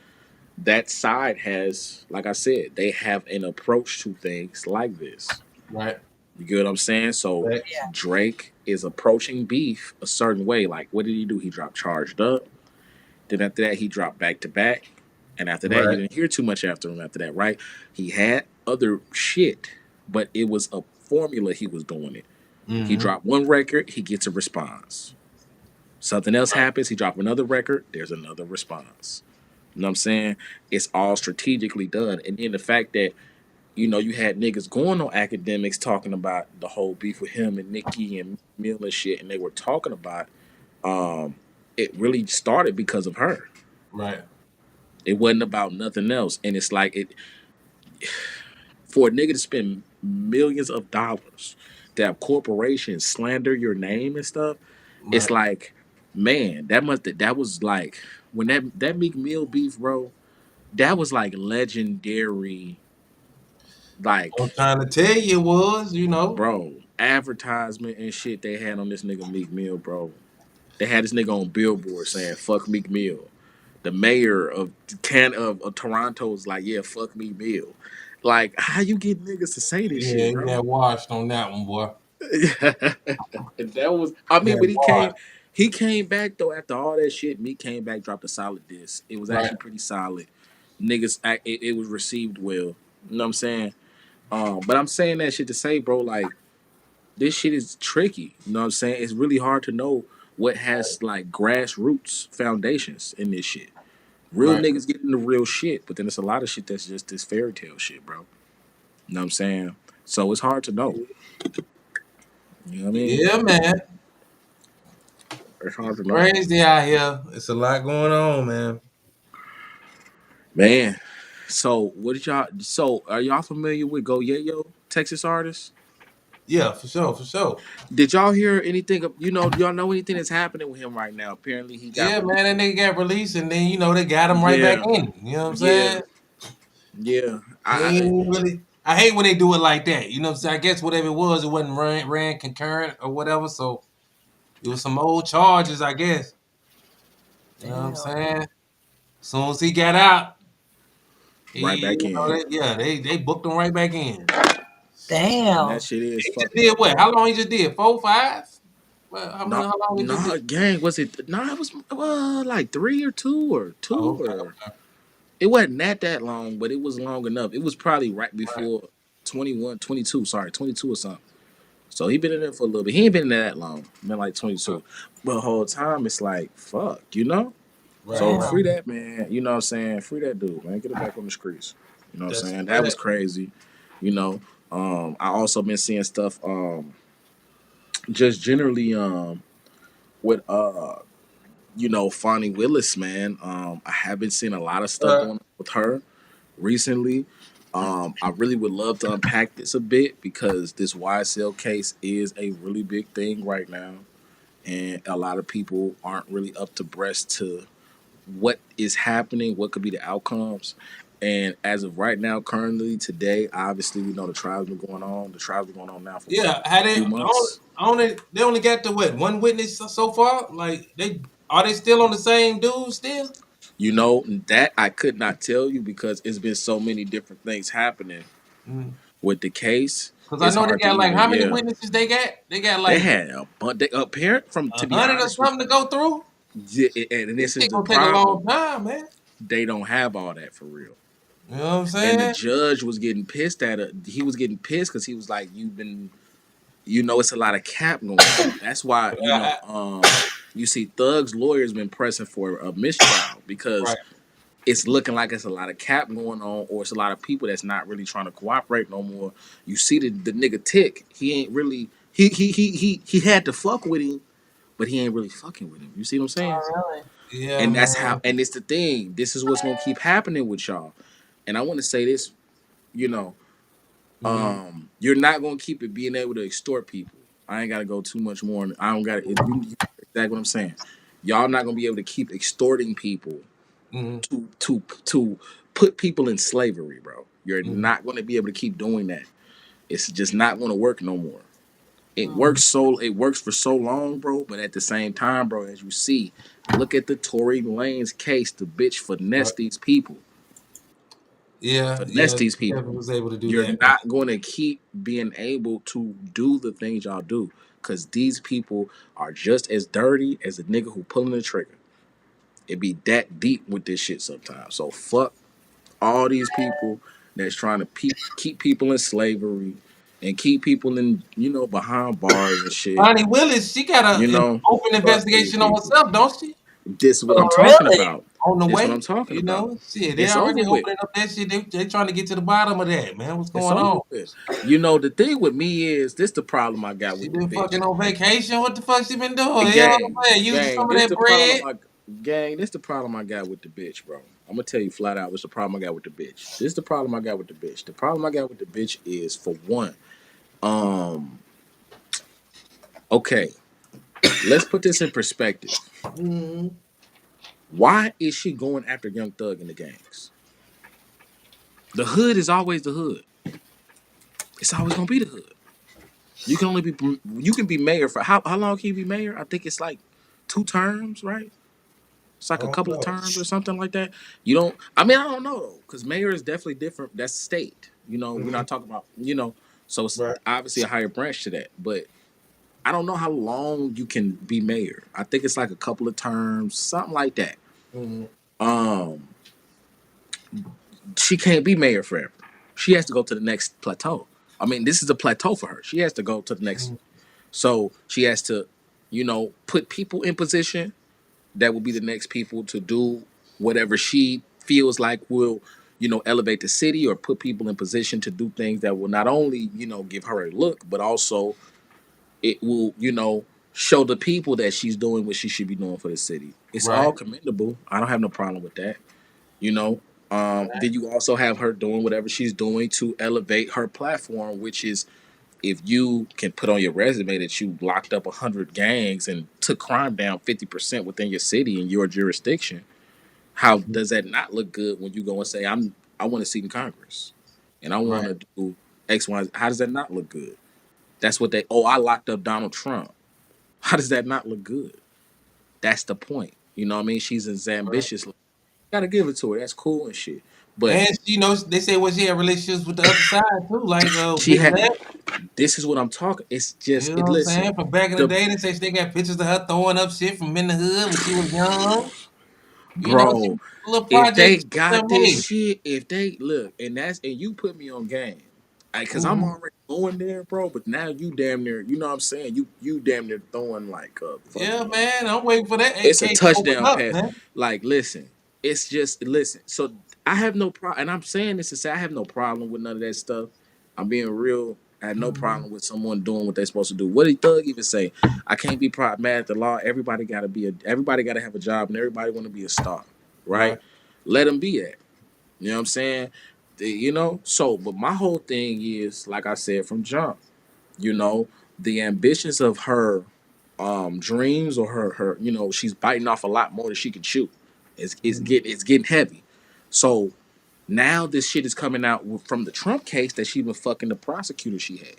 that side has, like I said, they have an approach to things like this. Right. You get what I'm saying? So Facts. Yeah. Drake is approaching beef a certain way. Like, what did he do? He dropped Charged Up. Then after that, he dropped Back to Back. And after that, you Right. didn't hear too much after him after that, right? He had other shit, but it was a formula he was doing it. He Hmm. dropped one record, he gets a response. Something else Right. happens, he dropped another record, there's another response. You know what I'm saying? It's all strategically done. And then the fact that, you had niggas going on academics talking about the whole beef with him and Nicki and Mill and shit, and they were talking about um, it really started because of her. Right. It wasn't about nothing else. And it's like for a nigga to spend millions of dollars to have corporations slander your name and stuff, it's Right. like, man, that was like when that Meek Mill beef, bro, that was like legendary, I'm like, trying to tell you it was, bro, advertisement and shit they had on this nigga Meek Mill, bro. They had this nigga on billboard saying "fuck Meek Mill." The mayor of Toronto was like, "Yeah, fuck Meek Mill." Like, how you get niggas to say this Yeah, shit, he bro? got washed on that one, boy. And that was, I He mean, got when washed. he came back though after all that shit. Meek came back, dropped a solid diss. It was Right. actually pretty solid. Niggas, it was received well. You know what I'm saying? But I'm saying that shit to say, bro, like this shit is tricky. You know what I'm saying? It's really hard to know what has like grassroots foundations in this shit. Real Right. niggas getting the real shit, but then it's a lot of shit that's just this fairy tale shit, bro. You know what I'm saying? So it's hard to know. You know what I mean? Yeah, man. It's hard to know. Crazy out here. It's a lot going on, man. Man. So what did y'all are y'all familiar with Go Yayo, Texas artist? Yeah, for sure, for sure. Did y'all hear anything y'all know anything that's happening with him right now? Apparently he got Yeah, man, released. and they got released, and then they got him right back Yeah. in. You know what I'm Yeah. saying? Yeah, They ain't really. I hate when they do it like that. You know what I'm saying? I guess whatever it wasn't ran concurrent or whatever. So it was some old charges, I guess. You know what I'm Damn. saying? As soon as he got out, right he, back in. they booked him right back in. And that Damn. shit is He just fucked did up, what? bro. How long he just did? 4, 5? Well, No, how long he just did? no, gang. Was it? No, it was like 3 or Oh, 2 okay, or okay. it wasn't that long, but it was long enough. It was probably right Right. before 21, 22. Sorry, 22 or something. So he been in there for a little bit. He ain't been in there that long. Been like 22. But the whole time it's like, fuck, you know? So Right. free Damn. that man. You know what I'm saying? Free that dude, man. Get it back on the streets. You know what I'm That's saying? That was fact. crazy. You know. I also been seeing stuff just generally with Fonnie Willis, man. I haven't seen a lot of stuff Uh, going on with her recently. I really would love to unpack this a bit because this YSL case is a really big thing right now, and a lot of people aren't really up to breast to what is happening, what could be the outcomes. And as of right now, currently today, obviously we know the trial's been going on. The trial's been going on now for what, yeah. Had a they few months? they only got to what, one witness so far? Like they still on the same dude still? You know, that I could not tell you because it's been so many different things happening with the case. Because I It's know they hard to got like even, how many yeah. witnesses they got? They got They like had a but they apparent from to be 100 or honest with something to go through. you, and This this is shit the gonna take a long problem. time, man. They don't have all that for real. You know what I'm And the saying? judge was getting pissed at it. He was getting pissed because he was like, "You've been, it's a lot of cap going on." That's why, Uh, you see, Thug's lawyer's been pressing for a mistrial because right. it's looking like it's a lot of cap going on, or it's a lot of people that's not really trying to cooperate no more. You see the nigga Tick, he ain't really he had to fuck with him, but he ain't really fucking with him. You see what I'm saying? Oh, really? Yeah, And that's man. how, and it's the thing. This is what's gonna keep happening with y'all. And I want to say this, you know, hmm you're not gonna keep it being able to extort people. I ain't gotta go too much more. I don't gotta. You exactly what I'm saying. Y'all not gonna be able to keep extorting people hmm to put people in slavery, bro. You're hmm not gonna be able to keep doing that. It's just not gonna work no more. Mm. It works for so long, bro. But at the same time, bro, as you see, look at the Tory Lanez case. The bitch Right. finesse these people. Yeah, Finesse yeah. these Kevin people. was able to do You're that, man. not going to keep being able to do the things y'all do because these people are just as dirty as the nigga who pulling the trigger. It be that deep with this shit sometimes. So fuck all these people that's trying to keep people in slavery and keep people in, behind bars and shit. Bonnie Willis, she got an open Fuck these investigation on people. herself, don't she? This is what I'm Oh, talking really? about. On the This is what way, I'm talking you about. know, shit, they It's already over with. opening up that shit. They trying to get to the bottom of that, man. What's It's going over on? with. The thing with me is this the problem I got She with the been bitch. fucking on vacation. What the fuck she been doing? You know what Gang, I'm saying? Using gang, some of this that the problem bread. I gang, this the problem I got with the bitch, bro. I'm gonna tell you flat out what's the problem I got with the bitch. This is the problem I got with the bitch. The problem I got with the bitch is for one, um, okay, let's put this in perspective. Mm-hmm. Why is she going after Young Thug and the gangs? The hood is always the hood. It's always gonna be the hood. You can be mayor for how long can you be mayor? I think it's like 2 terms, right? It's I like a don't couple of know. terms or something like that. You don't. I mean, I don't know though, because mayor is definitely different. That's state. We're Mm-hmm. not talking about. So it's Right. obviously a higher branch to that. But I don't know how long you can be mayor. I think it's like a couple of terms, something like that. Mm-hmm. Um, she can't be mayor forever. She has to go to the next plateau. I mean, this is a plateau for her. She has to go to the next. So she has to, put people in position that will be the next people to do whatever she feels like will, elevate the city or put people in position to do things that will not only, give her a look, but also it will, show the people that she's doing what she should be doing for the city. It's all Right. commendable. I don't have no problem with that. You know. Then you also have her doing whatever she's doing to elevate her platform, which is if you can put on your resume that you locked up 100 gangs and took crime down 50% within your city and your jurisdiction, how does that not look good when you go and say I want a seat in Congress, and I want Right. to do X, Y, Z. How does that not look good? That's what they. Oh, I locked up Donald Trump. How does that not look good? That's the point. You know what I mean? She's as Right. ambitious. Gotta give it to her. That's cool and shit. But And you know, they say what she had relationships with the other side too, like she Big had. Left. This is what I'm talking. It's You just know it. what I'm Listen, saying? From back in the the day, they say they got pictures of her throwing up shit from in the hood when she was young. You know, she bro. little If they project got this made. shit, if they look, and you put me on game, cause I'm Mhm. already going there, bro. But now you damn near, you know what I'm saying? You damn near throwing like a Yeah, fucking. man. I'm waiting for that It's a AK to open touchdown up, pass. man. Like, listen, it's just listen. So I have no problem, and I'm saying this to say I have no problem with none of that stuff. I'm being real. I have no Mhm. problem with someone doing what they're supposed to do. What did Thug even say? I can't be mad at the law. Everybody got to have a job, and everybody want to be a star, right? Right. Let them be that. You know what I'm saying? So, but my whole thing is, like I said from jump, you know, the ambitions of her dreams or her she's biting off a lot more than she can chew. It's getting heavy. So now this shit is coming out from the Trump case that she been fucking the prosecutor she had.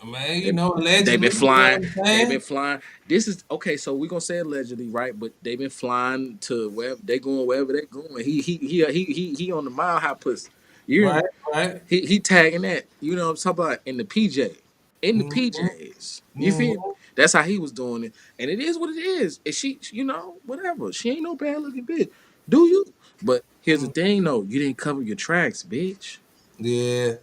Man, you They know, they've been allegedly, you know flying. what I'm They've been saying? flying. This is okay. So we're gonna say allegedly, right? But they've been flying to wherever they going, wherever they going. He on the mile high pussy. You Right, right. he tagging that. You know what I'm talking about in the PJ, in the Mm-hmm. PJs. You feel? Mm-hmm. That's how he was doing it, and it is what it is. And she, whatever. She ain't no bad looking bitch. Do you? But here's the thing, though. You didn't cover your tracks, bitch. Yeah.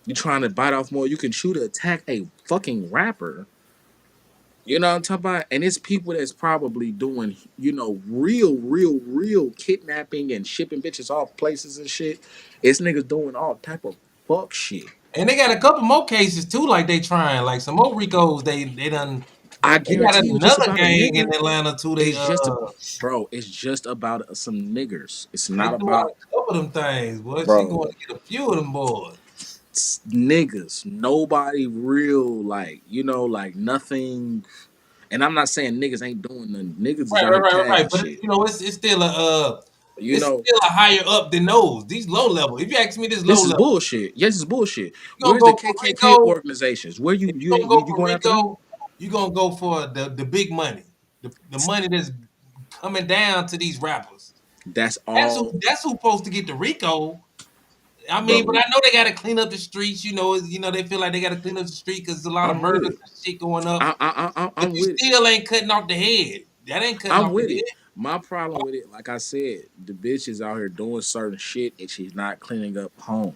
You trying to bite off more. You can shoot or attack a fucking rapper. You know what I'm talking about? And it's people that's probably doing, real kidnapping and shipping bitches off places and shit. It's niggas doing all type of fuck shit. And they got a couple more cases too, like they trying, like some more Ricos. They done. I They got guarantee you, it's just another about a gang in nigga. Atlanta too. They It's just a bro. It's just about some niggers. It's they not threw out about a couple of them things, boy. She bro. going to get a few of them boys. Niggas. Nobody real like nothing. And I'm not saying niggas ain't doing nothing. Niggas is Right, out right, here right, right. tagging But shit. you know, it's still You it's know, still a higher up than those. These low level. If you ask me, this low this is level. bullshit. Yes, it's bullshit. You gonna Where's the go for KKK Rico? organizations? Where If you gonna go you for going after them? Rico, you gonna go for the big money, the money that's coming down to these rappers. That's all, That's who's supposed to get the Rico. I mean, but bro. I know they got to clean up the streets. They feel like they got to clean up the street because there's a lot of I'm with murders it. and shit going up. But I'm you with it. still ain't cutting off the head. That ain't cutting I'm off the with it. head. My problem with it, like I said, the bitch is out here doing certain shit and she's not cleaning up home.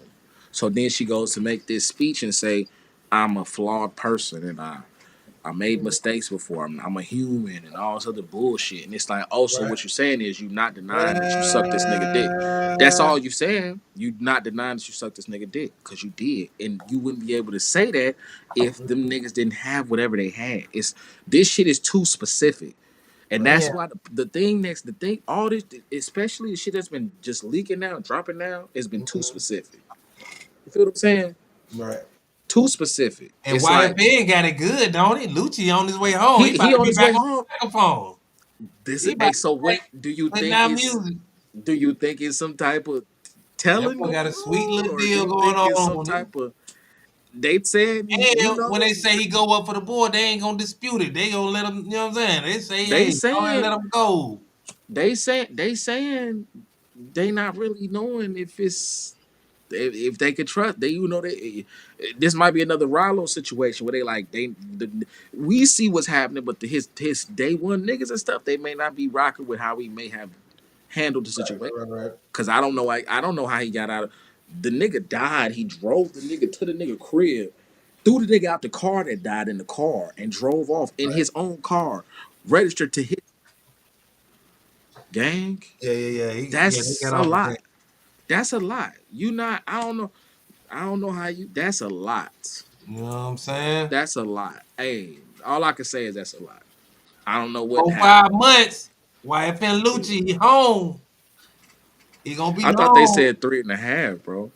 So then she goes to make this speech and say, "I'm a flawed person and I made mistakes before. I'm a human and all this other bullshit." And it's like, oh, so Right. what you're saying is you not denying that you sucked this nigga dick. That's all you saying. You not denying that you sucked this nigga dick because you did, and you wouldn't be able to say that if them niggas didn't have whatever they had. It's this shit is too specific. And Right. that's why all this, especially the shit that's been just leaking out, dropping out, has been too Mhm. specific. You feel what I'm saying? Right. Too specific. And It's like YFN got it good, don't he? Lucci on his way home. He about he to on be his back way on home. the microphone. This He is about hey. to So be what back putting out music. do you think it's some type of That telling boy got a going sweet on, little or do deal you going think it's some on. type of they saying And when they say he go up for the board, they ain't gonna dispute it. They gonna let him. You know what I'm saying? They say, they hey, go ahead and saying let him go. they saying they not really knowing if they could trust they this might be another Rollo situation where we see what's happening, but his day one niggas and stuff, they may not be rocking with how he may have handled the Right, situation. right, right, Cause I don't know how he got out of the nigga died. He drove the nigga to the nigga crib, threw the nigga out the car that died in the car, and drove off in right. his own car, registered to his gang. Yeah. They That's got a off of that. lot. That's a lot. You not I don't know how you that's a lot. You know what I'm saying? That's a lot. Hey, all I can say is that's a lot. I don't know what Four, happened. 5 months. YFN Lucci, he home. He gonna be I thought they home. said 3.5, bro.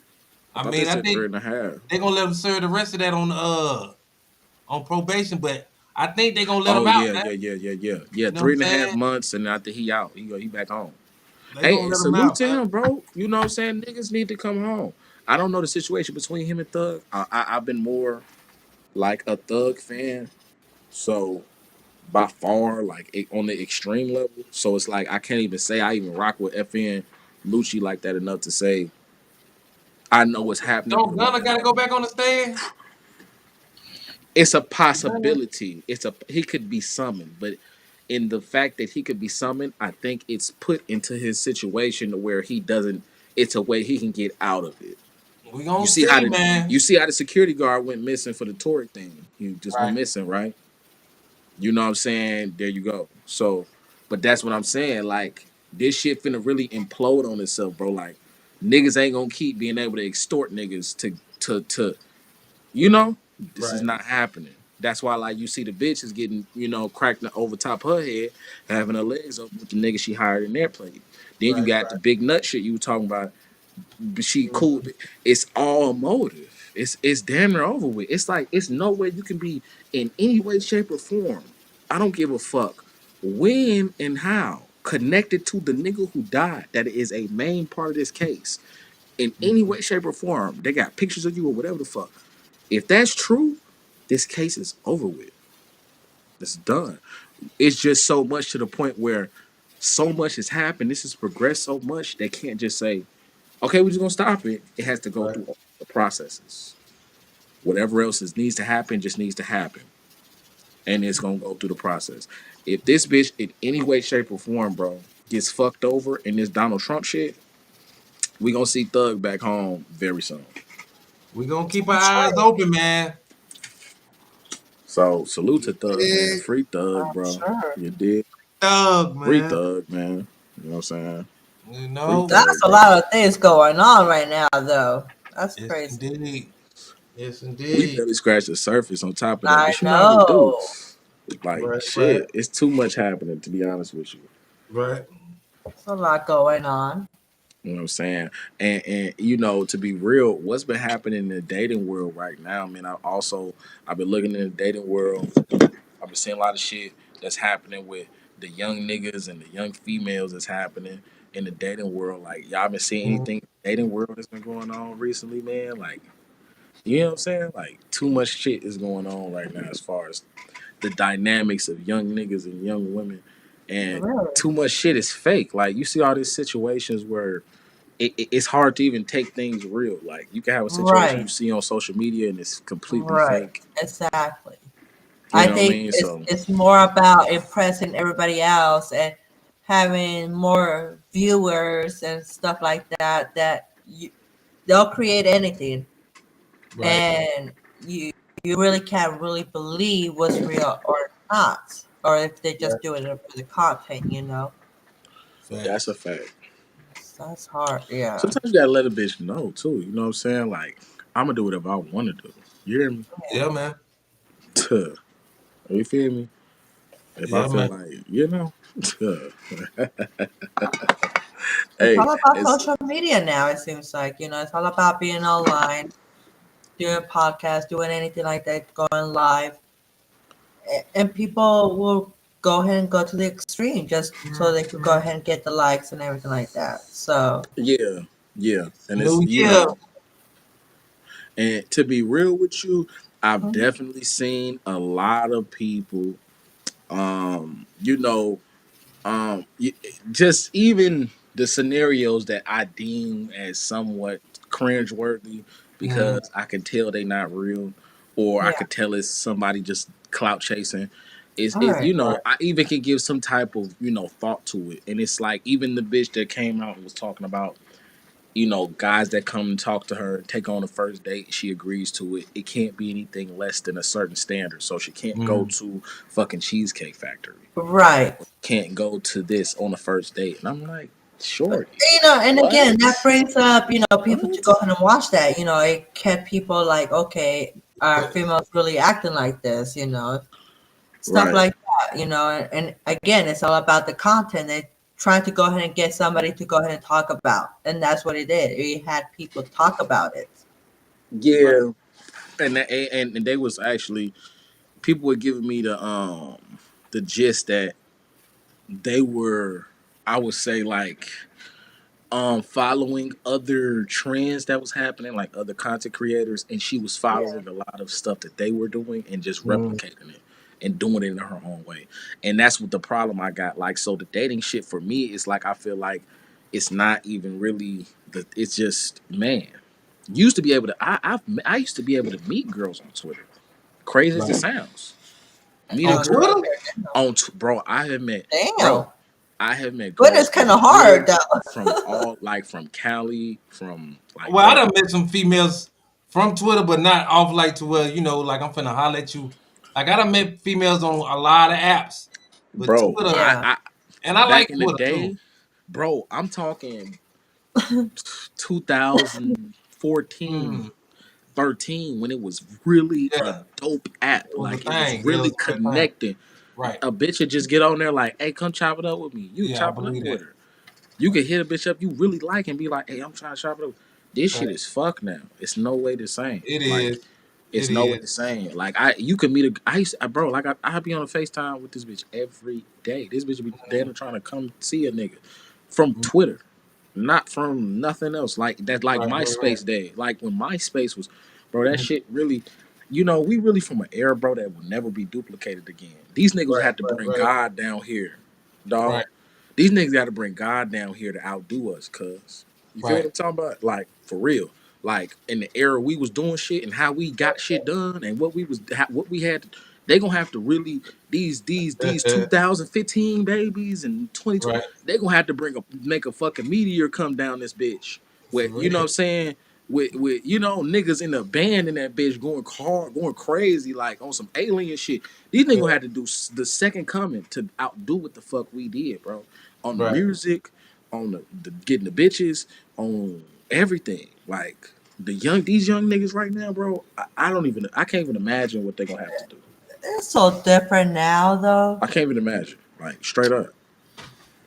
I I thought they mean, I said three think and a half. they gonna let him serve the rest of that on probation, but I think they gonna let him Oh out, yeah, man. yeah, yeah, yeah, yeah. Yeah, You know what three I'm and a half saying? months and after he out, he back home. They Hey, gonna and let him salute out, to man. him, bro. You know what I'm saying? Niggas need to come home. I don't know the situation between him and Thug. I've been more like a Thug fan, so by far, like on the extreme level. So it's like I can't even say I even rock with FN Lucci like that enough to say I know what's happening Don't with him. Gunna gotta go back on the stand? It's a Gunna? possibility. He could be summoned, but in the fact that he could be summoned, I think it's put into his situation to where he doesn't. It's a way he can get out of it. We You gonna see how see, the man. you see how the security guard went missing for the Tory thing. He just went Right. missing, right? You know what I'm saying? There you go. So, but that's what I'm saying. Like this shit finna really implode on itself, bro. Like niggas ain't gonna keep being able to extort niggas to you know, this is Right. not happening. That's why, like, you see the bitch is getting, cracked over top her head, having her legs up with the nigga she hired in airplane. Then you Right. got the big nut shit you were talking about. But she cool. Mhm. It's all motive. It's damn near over with. It's like it's no way you can be in any way, shape, or form. I don't give a fuck when and how connected to the nigga who died. That is a main part of this case. In any way, shape, or form, they got pictures of you or whatever the fuck. If that's true, this case is over with. It's done. It's just so much to the point where so much has happened. This has progressed so much they can't just say, okay, we're just gonna stop it. It has to go Right. through all the processes. Whatever else needs to happen just needs to happen. And it's gonna go through the process. If this bitch in any way, shape, or form, bro, gets fucked over in this Donald Trump shit, we gonna see Thug back home very soon. We gonna keep our I'm eyes sure. open, man. So salute to Thug, man. Big Free Thug, I'm bro. sure. You did. Thug, Free man. Thug, man. You know what I'm saying? You Free know? That's Thug, a bro. lot of things going on right now, though. That's Yes, crazy. indeed. Yes, We indeed. barely scratched the surface on top of that. I But you know how we do. know. Like, Right, right, shit, it's too much happening, to be honest with you. right. There's a lot going on. You know what I'm saying? And to be real, what's been happening in the dating world right now, man, I've been looking in the dating world. I've been seeing a lot of shit that's happening with the young niggas and the young females that's happening in the dating world. Like, y'all been seeing Mhm. anything in the dating world that's been going on recently, man? Like, you know what I'm saying? Like, too much shit is going on right now as far as the dynamics of young niggas and young women. And Really? too much shit is fake. Like, you see all these situations where it's hard to even take things real. Like, you can have a situation you Right. see on social media and it's completely Right. fake. Exactly. You I know what I think mean? it's So, it's more about impressing everybody else and having more viewers and stuff like that. They'll create anything, Right. and you really can't really believe what's real or not, or if they're Right. just doing it for the content. that's a Facts. fact. That's hard. Yeah. Sometimes you gotta let a bitch know, too. You know what I'm saying? Like, I'm gonna do whatever I wanna do. You hear me? Yeah, man. Tuh. You feel me? If I Yeah, feel man. like, tuh. It's Hey, all about it's social media now. It seems like it's all about being online, doing podcasts, doing anything like that, going live, and people will go ahead and go to the extreme just so they could go Mhm. ahead and get the likes and everything like that. So, yeah, yeah. And it's New year. and to be real with you, I've mhm, definitely seen a lot of people um, you know, y- just even the scenarios that I deem as somewhat cringeworthy Mhm. because I can tell they not real, or I yeah, could tell it's somebody just clout chasing. all right, Right. I even can give some type of thought to it, and it's like even the bitch that came out and was talking about guys that come and talk to her and take on a first date, she agrees to it. It can't be anything less than a certain standard. So she can't go Mhm. to fucking Cheesecake Factory. right. Can't go to this on a first date. And I'm like, shorty, And again, what? that brings up people to go What? ahead and watch that. It kept people like, okay, are females really acting like this? Stuff Right. like that. And again, it's all about the content. They trying to go ahead and get somebody to go ahead and talk about, and that's what it did. It had people talk about it. Right. Yeah. And they was actually people were giving me the gist that they were, I would say, like, following other trends that was happening, like other content creators, and she was Yeah. following a lot of stuff that they were doing and just Mm. replicating it and doing it in her own way. And that's what the problem I got. Like, so the dating shit for me is like, I feel like it's not even really it's just, man. Used to be able to I used to be able to meet girls on Twitter. Crazy as it Right. sounds. Meet a On On girl Twitter? Twitter. bro, Damn. bro, I have met Twitter's girls kind from of hard here, though. from all like from Cali, from like Well, I bro, done met some females from Twitter, but not off like to where, like I'm finna holler at you. Like I done met females on a lot of apps, but bro. Twitter, Yeah. and I like Back in the Twitter too. day, bro, I'm talking 2014, Mm, 13, when it was really a yeah, dope app. it was a Like, it was thing. Yeah, it really was a good thing. connecting. Right. A bitch would just get on there like, hey, come chop it up with me. You Yeah, I chop it up believe with that. her. You could hit a bitch up you really like and be like, hey, I'm trying to chop it up. This Right. shit is fuck now. It's no way the same. It Like, is. it's It no way is. the same. Like, you could meet bro, like I'd be on a FaceTime with this bitch every day. This bitch would be Mm, there trying to come see a nigga from mm, Twitter, not from nothing else. Like that, like right, right, right. MySpace day. Like when MySpace was, bro, that Mm, shit really, we really from an era, bro, that will never be duplicated again. These niggas right, had to right, bring right, God down here, dog. right, These niggas got to bring God down here to outdo us, cuz. You feel what right, I'm talking about? Like, for real. Like, in the era we was doing shit and how we got shit done and what we had, they gonna have to really, these 2015 babies and 2020, right. they gonna have to make a fucking meteor come down this bitch. For With, you know what real. I'm saying? With niggas in the band in that bitch going hard, going crazy, like on some alien shit. These niggas Yeah, gonna have to do the second coming to outdo what the fuck we did, bro. On the right. music, on the getting the bitches, on everything. Like these young niggas right now, bro. I can't even imagine what they're gonna have to do. It's so different now though. I can't even imagine. Like, straight up.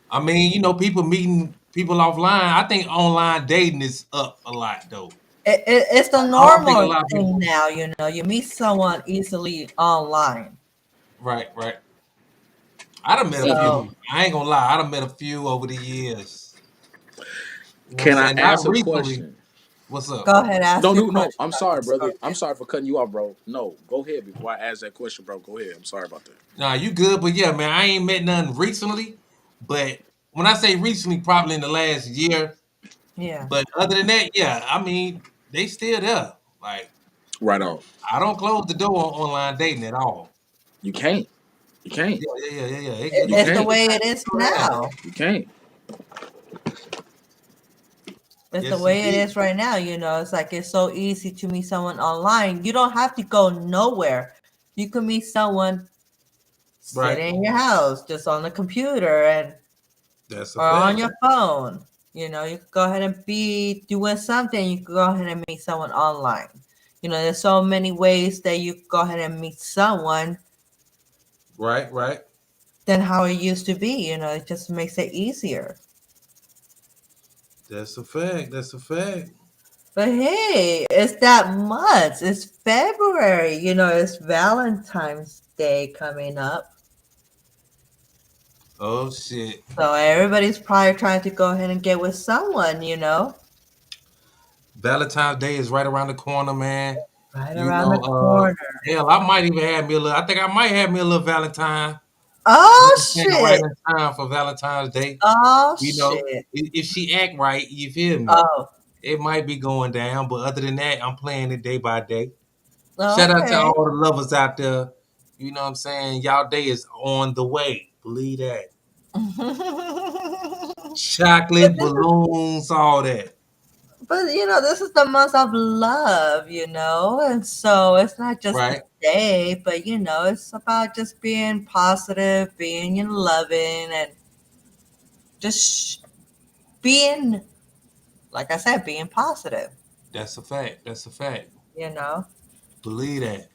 I mean, people meeting people offline. I think online dating is up a lot though. It's the I don't think a normal lot of thing people. now, you know. You meet someone easily online. Right, right. I done met a So few. I ain't gonna lie. I done met a few over the years. You know what I'm Can I saying? Not ask a recently. question? What's up? go ahead, ask No, your no, no. question. I'm sorry, brother. I'm Okay. sorry for cutting you off, bro. No, go ahead before I ask that question, bro. Go ahead. I'm sorry about that. Nah, you good, but yeah, man, I ain't met none recently. But when I say recently, probably in the last year. Yeah. But other than that, yeah, I mean, they still there. Like, Right on. I don't close the door on online dating at all. You can't. You can't. Yeah, yeah, yeah, yeah, yeah. You It's the can't. way it is Go ahead. now. You can't. It's the Yes, way it indeed. is right now, you know. It's like it's so easy to meet someone online. You don't have to go nowhere. You can meet someone Right. sitting in your house, just on the computer and That's a or on fact. your phone. You know, you can go ahead and be doing something. You can go ahead and meet someone online. You know, there's so many ways that you can go ahead and meet someone Right, right. than how it used to be. You know, it just makes it easier. That's a fact. That's a fact. But hey, it's that month. It's February. You know, it's Valentine's Day coming up. Oh shit. So everybody's probably trying to go ahead and get with someone, you know, Valentine's Day is right around the corner, man. right You around know, the corner. hell, I might even have me a little. I think I might have me a little Valentine. Oh, Right shit. in time for Valentine's Day. Oh, You know, shit. if she act right, you feel me? Oh, It might be going down, but other than that, I'm playing it day by day. Shout out to okay. all the lovers out there. You know what I'm saying? Y'all day is on the way. Believe that. But Chocolate, this is, balloons, all that. but you know, this is the month of love, you know, and so it's not just the Right? day, but you know, it's about just being positive, being loving, and just being, like I said, being positive, That's a fact. That's a fact. you know. Believe that.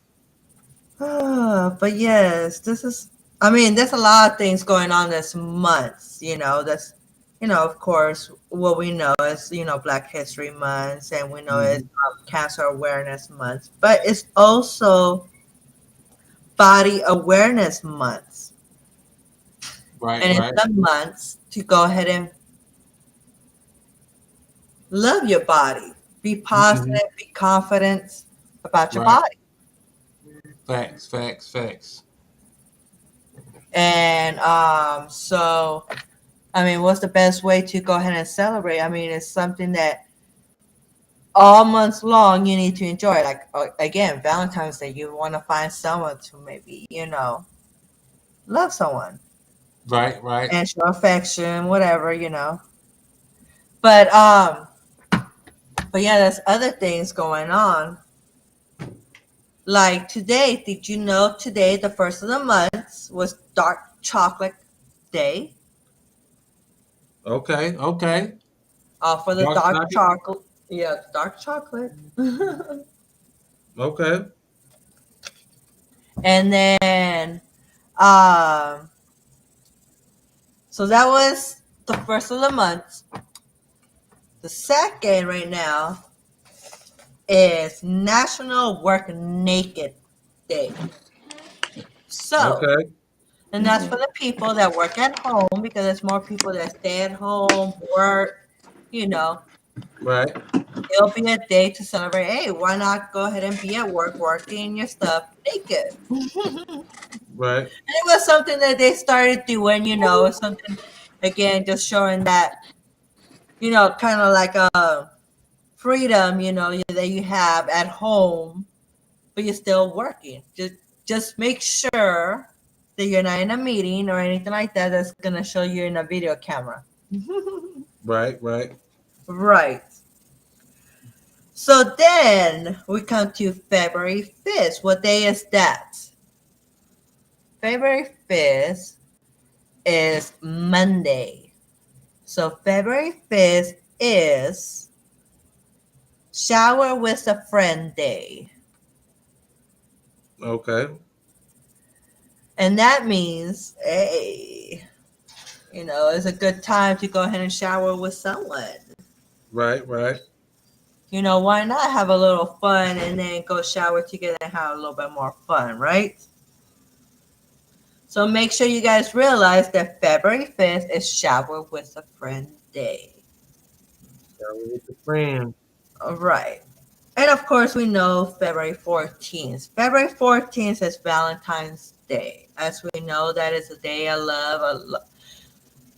But yes, this is, I mean, there's a lot of things going on this month, you know, that's, you know, of course, what we know is, you know, Black History Month, and we know it's Mhm. Cancer Awareness Month, but it's also Body Awareness Month. Right, And it's right. the month to go ahead and Love your body. Be Mhm. positive. Be confident about your Right. body. Facts. Facts. Facts. And so I mean, what's the best way to go ahead and celebrate? I mean, it's something that all months long you need to enjoy. Like again, Valentine's Day, you want to find someone to maybe love someone Right. Right. and show affection, whatever. But but yeah, there's other things going on. Like today, did you know today, the first of the month, was Dark Chocolate Day? Okay. Okay. For the Dark dark chocolate. chocolate. Yeah, dark chocolate. Okay. And then, um, so that was the first of the month. The second right now is National Work Naked Day. So, Okay. and that's for the people that work at home because there's more people that stay at home, work, you know. Right. It'll be a day to celebrate. Hey, why not go ahead and be at work working your stuff naked? Right. It was something that they started doing, something again, just showing that, kind of like a freedom, that you have at home, but you're still working. Just make sure that you're not in a meeting or anything like that that's gonna show you in a video camera. Right. Right. Right. So then we come to February 5th. What day is that? February 5th is Monday. So February 5th is Shower with a Friend Day. Okay. And that means, hey, it's a good time to go ahead and shower with someone. Right. Right. Why not have a little fun and then go shower together and have a little bit more fun, right? So make sure you guys realize that February 5th is Shower with a Friend Day. With the friend. All right. And of course, we know February 14th. February 14th is Valentine's Day. As we know, that is a day of love,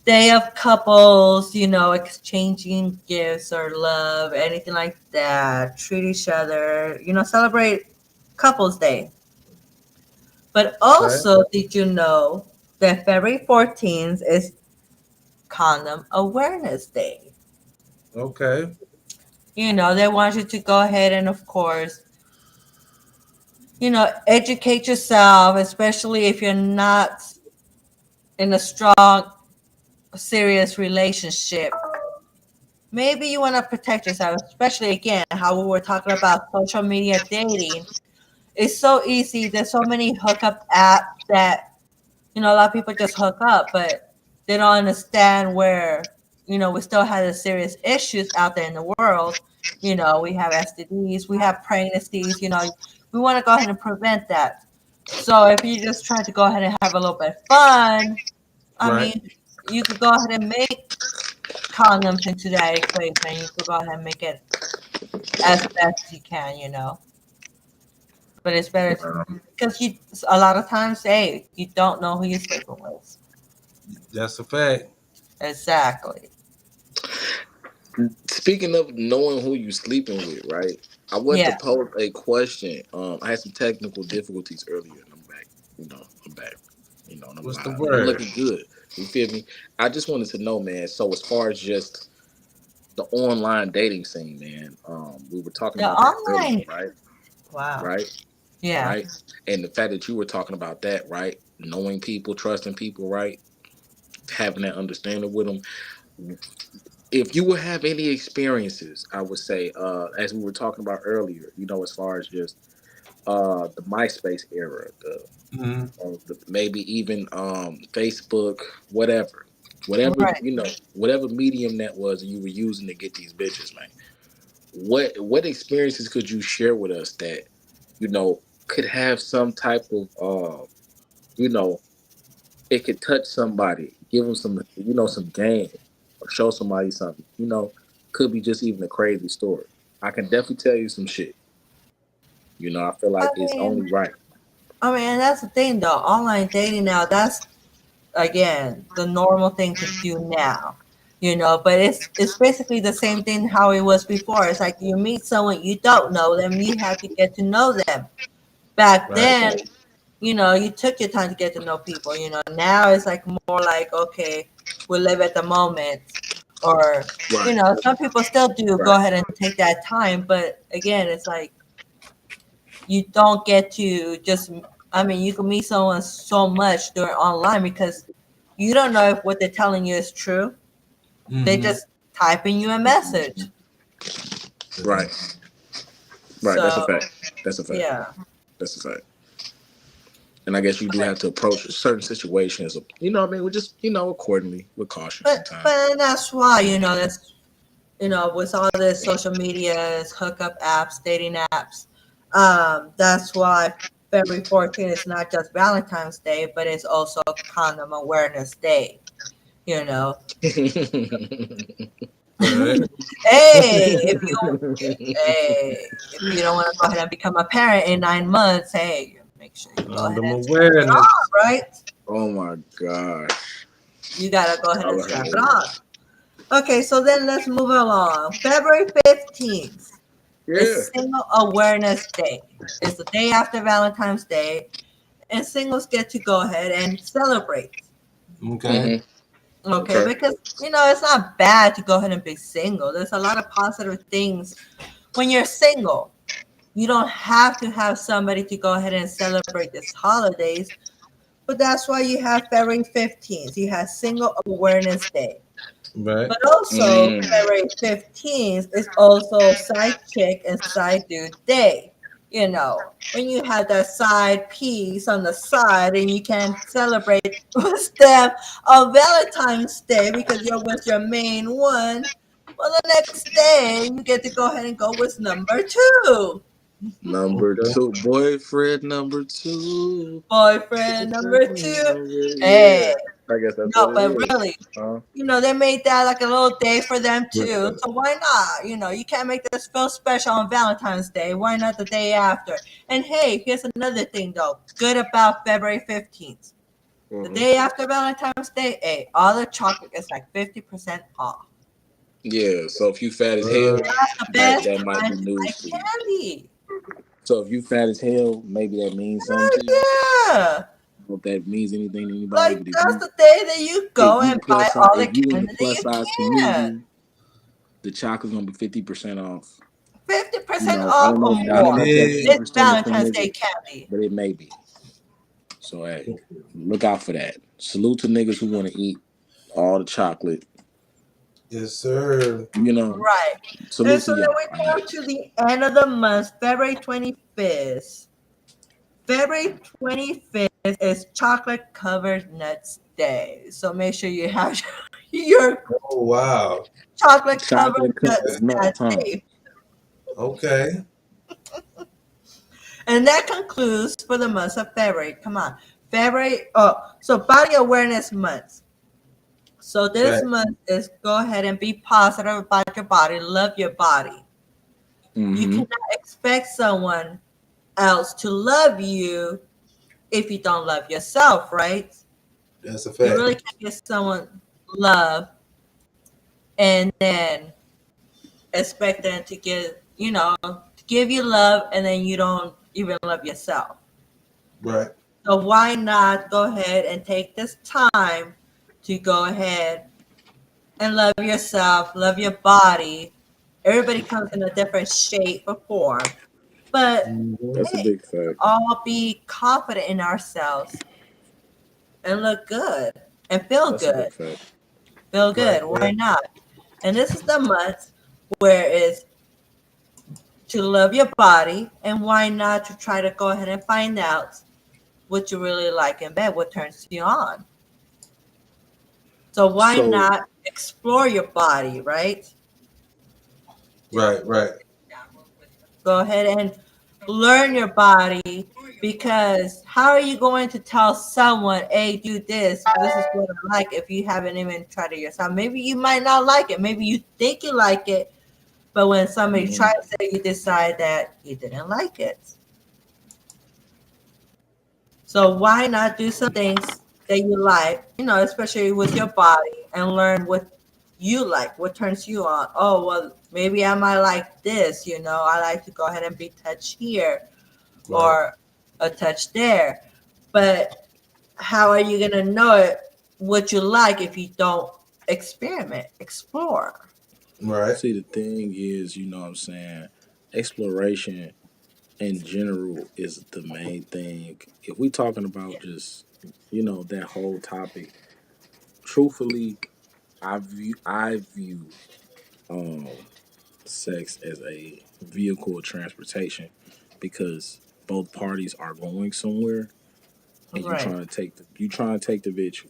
day of couples, exchanging gifts or love, anything like that. Treat each other, celebrate Couples Day. But Right. also, did you know that February 14th is Condom Awareness Day? Okay. They want you to go ahead and, of course, educate yourself, especially if you're not in a strong, serious relationship. Maybe you want to protect yourself, especially again, how we were talking about social media dating. It's so easy. There's so many hookup apps that, a lot of people just hook up, but they don't understand where, we still have the serious issues out there in the world. We have STDs, we have pregnancies, we want to go ahead and prevent that. So if you just try to go ahead and have a little bit of fun, I Right. mean, you could go ahead and make condoms into that equation. You could go ahead and make it as best as you can, But it's better because a lot of times, hey, you don't know who you're sleeping with. That's a fact. Exactly. Speaking of knowing who you sleeping with, right? I went to Yeah. pose a question. I had some technical difficulties earlier, and I'm back. I'm back. And What's the I'm word? looking good. You feel me? I just wanted to know, man. So as far as just the online dating scene, man, we were talking The about that earlier, online. right? Wow. Right? Yeah. Right? And the fact that you were talking about that, right? Knowing people, trusting people, right? Having that understanding with them. If you would have any experiences, I would say, as we were talking about earlier, as far as just the MySpace era, Mhm. maybe even Facebook, whatever, whatever Right. whatever medium that was you were using to get these bitches, man. What experiences could you share with us that could have some type of you know it could touch somebody, give them some some game, or show somebody something, could be just even a crazy story. I can definitely tell you some shit. You know, I feel I like it's mean, only right. and that's the thing though. Online dating now, that's again the normal thing to do now. But it's basically the same thing how it was before. It's like you meet someone you don't know them, you have to get to know them. Back Right. then, you took your time to get to know people. Now it's like more like, okay, we live at the moment. Or, Right, some people still do go right, ahead and take that time. But again, it's like you don't get to just, you can meet someone so much during online because you don't know if what they're telling you is true. They Mm-hmm. just typing you a message. right, right. That's a So, fact. That's a fact. yeah. That's a fact. And I guess you do have to approach certain situations, you know what I mean, with just, accordingly, with caution sometimes. But that's why, that's with all this social media, hookup apps, dating apps, that's why February 14th is not just Valentine's Day, but it's also Condom Awareness Day. You know, Right. hey, if you don't want to go ahead and become a parent in 9 months, hey, make sure you go ahead Condom and strap it awareness. on, right? Oh my gosh. You gotta go ahead and All strap it right. on. Okay, so then let's move along. February 15th. Yeah. It's Single Awareness Day. It's the day after Valentine's Day, and singles get to go ahead and celebrate. Okay. Okay, Okay. because it's not bad to go ahead and be single. There's a lot of positive things when you're single. You don't have to have somebody to go ahead and celebrate these holidays, but that's why you have February 15th. You have Single Awareness Day. Right. But also, Mm. February 15th is also Side Chick and Side Dude Day. When you have that side piece on the side and you can celebrate with them on Valentine's Day because you're with your main one. Well, the next day, you get to go ahead and go with number two. Number Okay. two, boyfriend number two. Boyfriend number two. Yeah. Hey, I guess that's what no, it but is. really, Huh? they made that like a little day for them too. Right. So why not? You can't make this feel special on Valentine's Day. Why not the day after? And hey, here's another thing though. Good about February 15th. The Mhm. day after Valentine's Day, hey, all the chocolate is like 50% off. Yeah. So if you fat as hell, Uh, That's the best that might time be to buy news to you. candy. So if you fat as hell, maybe that means something to you. Yeah. I don't know if that means anything to anybody, Like but that's the day that you go and buy all the if you in the candy that plus you size can. community, the chocolate's gonna be 50% off. Fifty You percent know, I off don't or know. I don't know more. if that's big. 50% It's of some Valentine's Day niggas, candy. but it may be. So hey, look out for that. Salute to niggas who want to eat all the chocolate. Yes, sir. You know, Right. And salute so to then y'all. we I go guess. to the end of the month, February 25th. February 25th is Chocolate Covered Nuts Day. So make sure you have your Oh wow. chocolate covered Chocolate nuts covered that nuts, huh? day. Okay. And that concludes for the month of February. Come on. February, so Body Awareness Month. So this Right. month is go ahead and be positive about your body, love your body. You Mm-hmm. cannot expect someone else to love you if you don't love yourself, right? That's a You fact. really can't give someone love and then expect them to give you love and then you don't even love yourself. Right. So why not go ahead and take this time to go ahead and love yourself, love your body. Everybody comes in a different shape or form, but Mhm. That's a hey, big fact. all be confident in ourselves and look good and feel That's a good. big fact. Feel Right. good. Why Right. not? And this is the month where it's to love your body, and why not to try to go ahead and find out what you really like in bed, what turns you on. So why So not explore your body, right? Right. Right. Go ahead and learn your body Because how are you going to tell someone, hey, do this, this is what I like, if you haven't even tried it yourself? Maybe you might not like it. Maybe you think you like it, but when somebody Mhm. tries it, you decide that you didn't like it. So why not do some things that you like, especially with your body, and learn what you like, what turns you on. Oh, well, maybe I might like this, I like to go ahead and be touched here Right. or a touch there. But how are you going to know it, what you like, if you don't experiment, explore? Right. See, the thing is, you know what I'm saying, exploration in general is the main thing. If we talking about just, that whole topic, truthfully, I view um sex as a vehicle of transportation because both parties are going somewhere and Right, you trying to take the bitch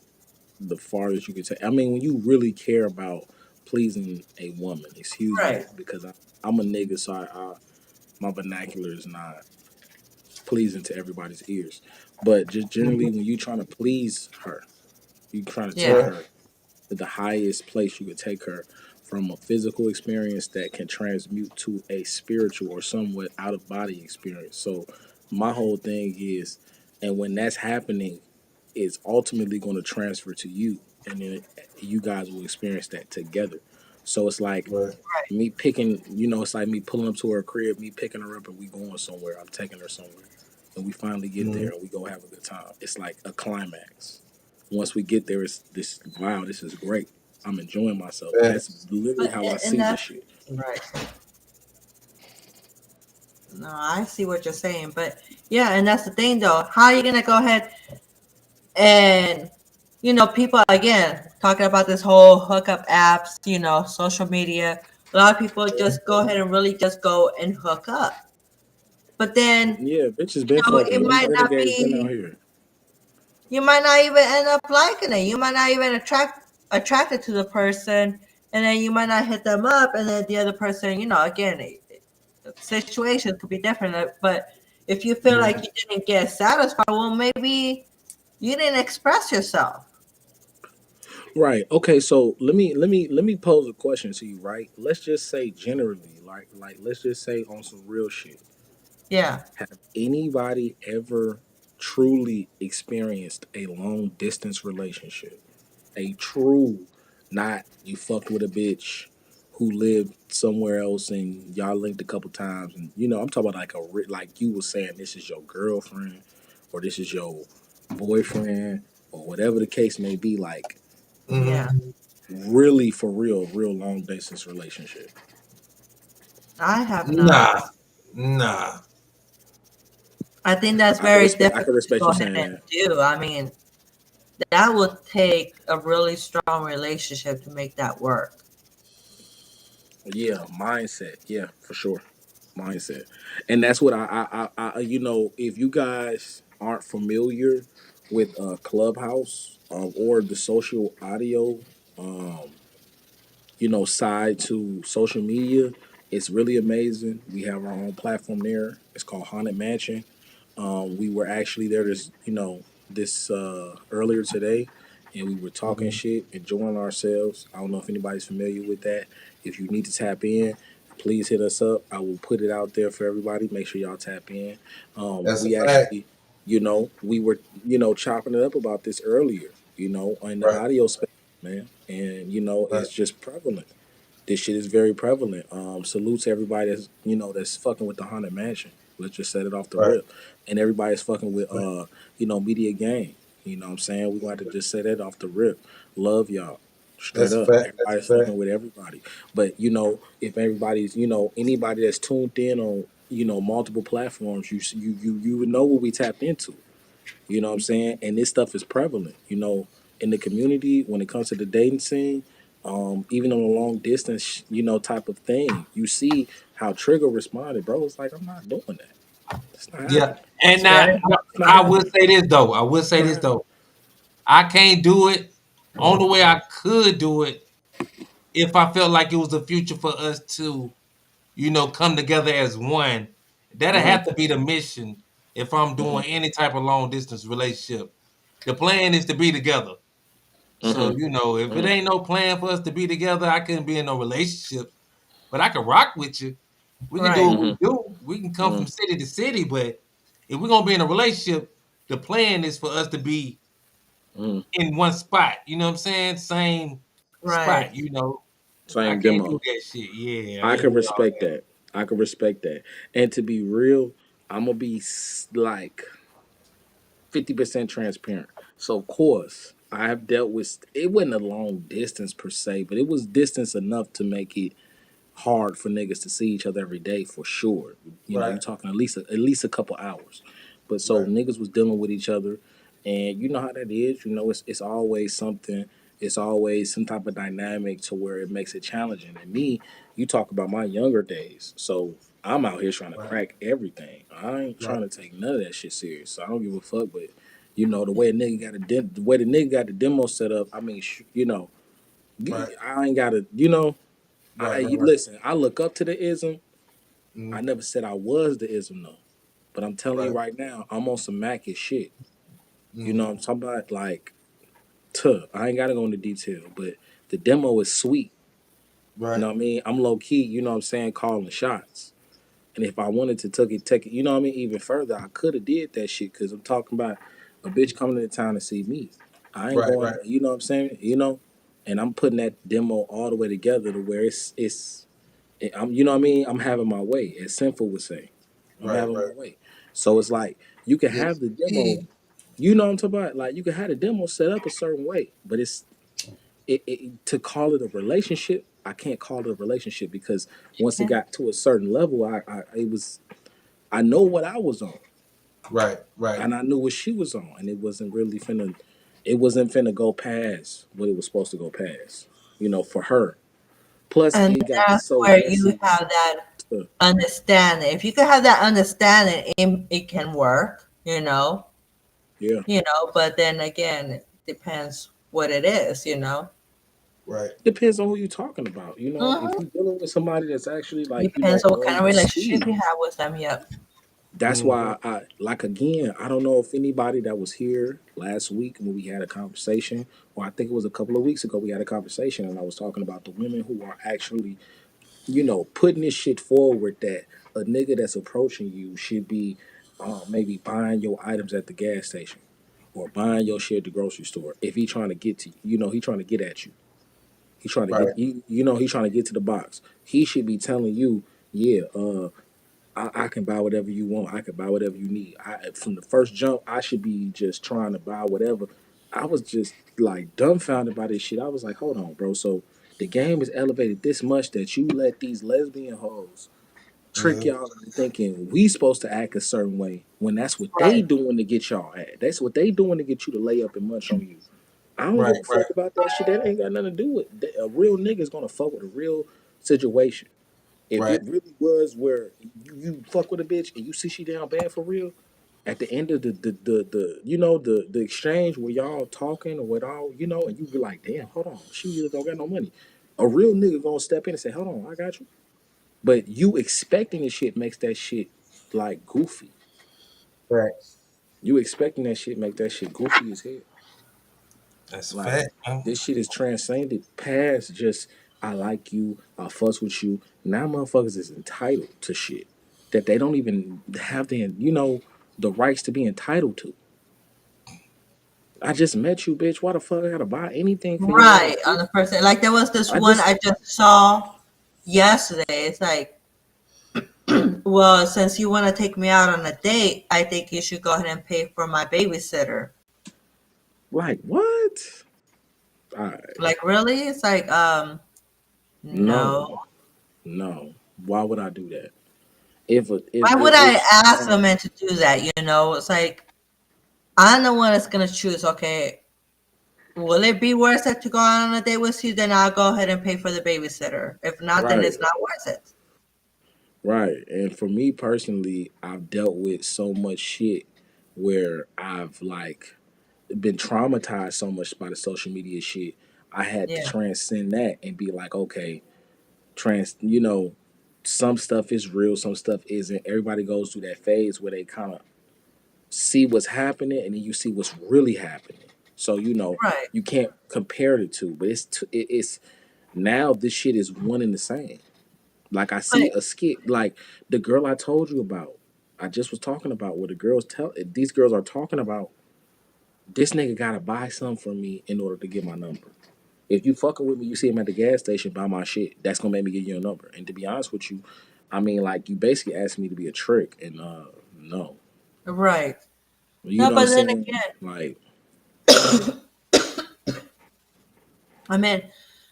the farthest you can take. I mean, when you really care about pleasing a woman, excuse me, right. because I'm a nigga, so my vernacular is not pleasing to everybody's ears. But just generally, when you trying to please her, you trying to take Yeah, Right. her to the highest place you could take her from a physical experience that can transmute to a spiritual or somewhat out of body experience. So my whole thing is, and when that's happening, it's ultimately going to transfer to you, and then you guys will experience that together. So it's like Right. me picking, it's like me pulling up to her crib, me picking her up, and we going somewhere. I'm taking her somewhere, and we finally get Mhm. there, and we go have a good time. It's like a climax. Once we get there, it's this. Wow, this is great. I'm enjoying myself. That's Facts. literally but how I and see this that's shit. right. No, I see what you're saying, but yeah, and that's the thing, though. How are you gonna go ahead and people again talking about this whole hookup apps, social media. A lot of people just go ahead and really just go and hook up, but then Yeah, bitches been it fucking. These might not renegades been out be. here. You might not even end up liking it. You might not even attracted to the person, and then you might not hit them up, and then the other person, again, situations could be different. But if you feel like Mhm. you didn't get satisfied, well, maybe you didn't express yourself. Right. Okay. So let me pose a question to you. Right. Let's just say generally, like let's just say on some real shit. Yeah. Have anybody ever truly experienced a long distance relationship? A true, not you fucked with a bitch who lived somewhere else and y'all linked a couple times, and I'm talking about like like you were saying, this is your girlfriend or this is your boyfriend or whatever the case may be, like Yeah, Mhm. really for real long distance relationship. I have not. Nah. Nah. I think that's I can very respect. I can difficult to respect go you ahead saying and that. do. I mean, that would take a really strong relationship to make that work. Yeah, mindset. Yeah, for sure, mindset. And that's what if you guys aren't familiar with Clubhouse or the social audio, um, side to social media, it's really amazing. We have our own platform there. It's called Haunted Mansion. We were actually there this earlier today, and we were talking Mhm. shit, enjoying ourselves. I don't know if anybody's familiar with that. If you need to tap in, please hit us up. I will put it out there for everybody. Make sure y'all tap in. That's a We fact. actually, we were, chopping it up about this earlier, in the Right. audio space, man. And, Right. it's just prevalent. This shit is very prevalent. Salute to everybody that's fucking with the Haunted Mansion. Let's just set it off the Right. rip. And everybody's fucking with Right. Media Game. You know what I'm saying? We're gonna have to just say that off the rip. Love y'all. Straight That's a up. fact. That's a Everybody's fucking fact. with everybody. But if everybody's, anybody that's tuned in on, multiple platforms, you would know what we tapped into. You know what I'm saying? And this stuff is prevalent, in the community when it comes to the dating scene. Even on a long distance, type of thing. You see how Trigger responded, bro. It's like, I'm not doing that. It's not Yeah, happening. and That's now very It's not I will happening. say this though. I will It's say not this happening. though. I can't do it. Only way I could do it if I felt like it was the future for us to, come together as one. That'll Hmm. have to be the mission. if I'm doing any type of long distance relationship. The plan is to be together. So, Mm-hmm. if it ain't no plan for us to be together, I couldn't be in no relationship. But I can rock with you. We can do Right. what we do. We can come Mm-hmm. from city to city, but if we're gonna be in a relationship, the plan is for us to be Mm-hmm. in one spot. You know what I'm saying? Same Right. spot. I Same can't do demo. that shit. Yeah, I I ain't can with all respect that. I can respect that. And to be real, I'm gonna be like 50% transparent. So of course, I have dealt with it wasn't a long distance per se, but it was distance enough to make it hard for niggas to see each other every day for sure. Right. You're talking at least a couple hours. But so Right. niggas was dealing with each other, and you know how that is. It's always something. It's always some type of dynamic to where it makes it challenging. And me, you talk about my younger days, so I'm out here trying to Right. crack everything. I ain't Right. trying to take none of that shit serious. So I don't give a fuck. But the way a nigga got the way the nigga got the demo set up. I mean, Right. I ain't got to. Right. Right. Right. Listen, I look up to the ism. I Mm, never said I was the ism though. But I'm telling you right. right now, I'm on some Mac shit. You know Mm, what I'm talking about? Like, I ain't gotta go into detail, but the demo is sweet. You right. know what I mean? I'm low key, you know what I'm saying, calling shots. And if I wanted to take it, you know what I mean, even further, I could have did that shit because I'm talking about a bitch coming into town to see me. I ain't Right. going, Right. you know what I'm saying? And I'm putting that demo all the way together to where I'm, you know what I mean? I'm having my way, as Sinful would say. I'm Right. having my Right. way. So it's like you can Yeah. have the demo, See. you know what I'm talking about? Like you can have the demo set up a certain way, but to call it a relationship, I can't call it a relationship because once it Yeah. got to a certain level, I know what I was on Right. Right. and I knew what she was on, and it wasn't finna go past what it was supposed to go past, for her. Plus, And it got that's so where you messy. have that To, understanding. If you can have that understanding, it can work, yeah. but then again, it depends what it is. Right. Depends on who you're talking about. If Hmm. you're dealing with somebody that's actually like, Depends on what oh, kind of you relationship sweet. you have with them. Yep. That's Mm, why I like again, I don't know if anybody that was here last week when we had a conversation, or I think it was a couple of weeks ago we had a conversation and I was talking about the women who are actually, putting this shit forward that a nigga that's approaching you should be maybe buying your items at the gas station or buying your shit at the grocery store if he trying to get to he trying to get at you. He's trying to right. get he's trying to get to the box. He should be telling you, yeah, I can buy whatever you want. I can buy whatever you need. From the first jump, I should be just trying to buy whatever. I was just like dumbfounded by this shit. I was like, hold on, bro. So the game is elevated this much that you let these lesbian hoes trick Mm, y'all into thinking we supposed to act a certain way when that's what they Right. doing to get y'all at. That's what they doing to get you to lay up and munch on you. I don't right. give a Right. fuck about that shit. That ain't got nothing to do with a real nigga is gonna fuck with a real situation. If Right. it really was where you fuck with a bitch and you see she down bad for real, at the end of the exchange where y'all talking or what all and you be like, damn, hold on, she really don't got no money. A real nigga gonna step in and say, hold on, I got you. But you expecting the shit makes that shit like goofy. Right. You expecting that shit make that shit goofy as hell. That's a Like fact, man. this shit is transcended past just I like you, I fuss with you. Now motherfuckers is entitled to shit that they don't even have the rights to be entitled to. I just met you, bitch. Why the fuck I gotta buy anything for your ass, Right. On bitch? the person, like there was this I one just I just saw yesterday. It's like, well, since you want to take me out on a date, I think you should go ahead and pay for my babysitter. like what? Alright. Like, really? It's like, no. No, no. Why would I do that? If a Why would if I she ask a trying man to do that? It's like I'm the one that's gonna choose. Okay, will it be worth it to go out on a date with you? Then I'll go ahead and pay for the babysitter. If not, then right, it's not worth it. right. And for me personally, I've dealt with so much shit where I've like been traumatized so much by the social media shit. I had to Yeah. transcend that and be like, okay, some stuff is real, some stuff isn't. Everybody goes through that phase where they kind of see what's happening and then you see what's really happening. So Right. you can't compare the two, but it's now this shit is one and the same. Like I see But a skit like the girl I told you about. I just was talking about where the girls tell these girls are talking about this nigga gotta buy something from me in order to get my number. If you fucking with me, you see him at the gas station, buy my shit. That's gonna make me give you a number. And to be honest with you, I mean, like you basically asked me to be a trick, and no, right. you No, know what I'm but then saying? again, Like, I mean,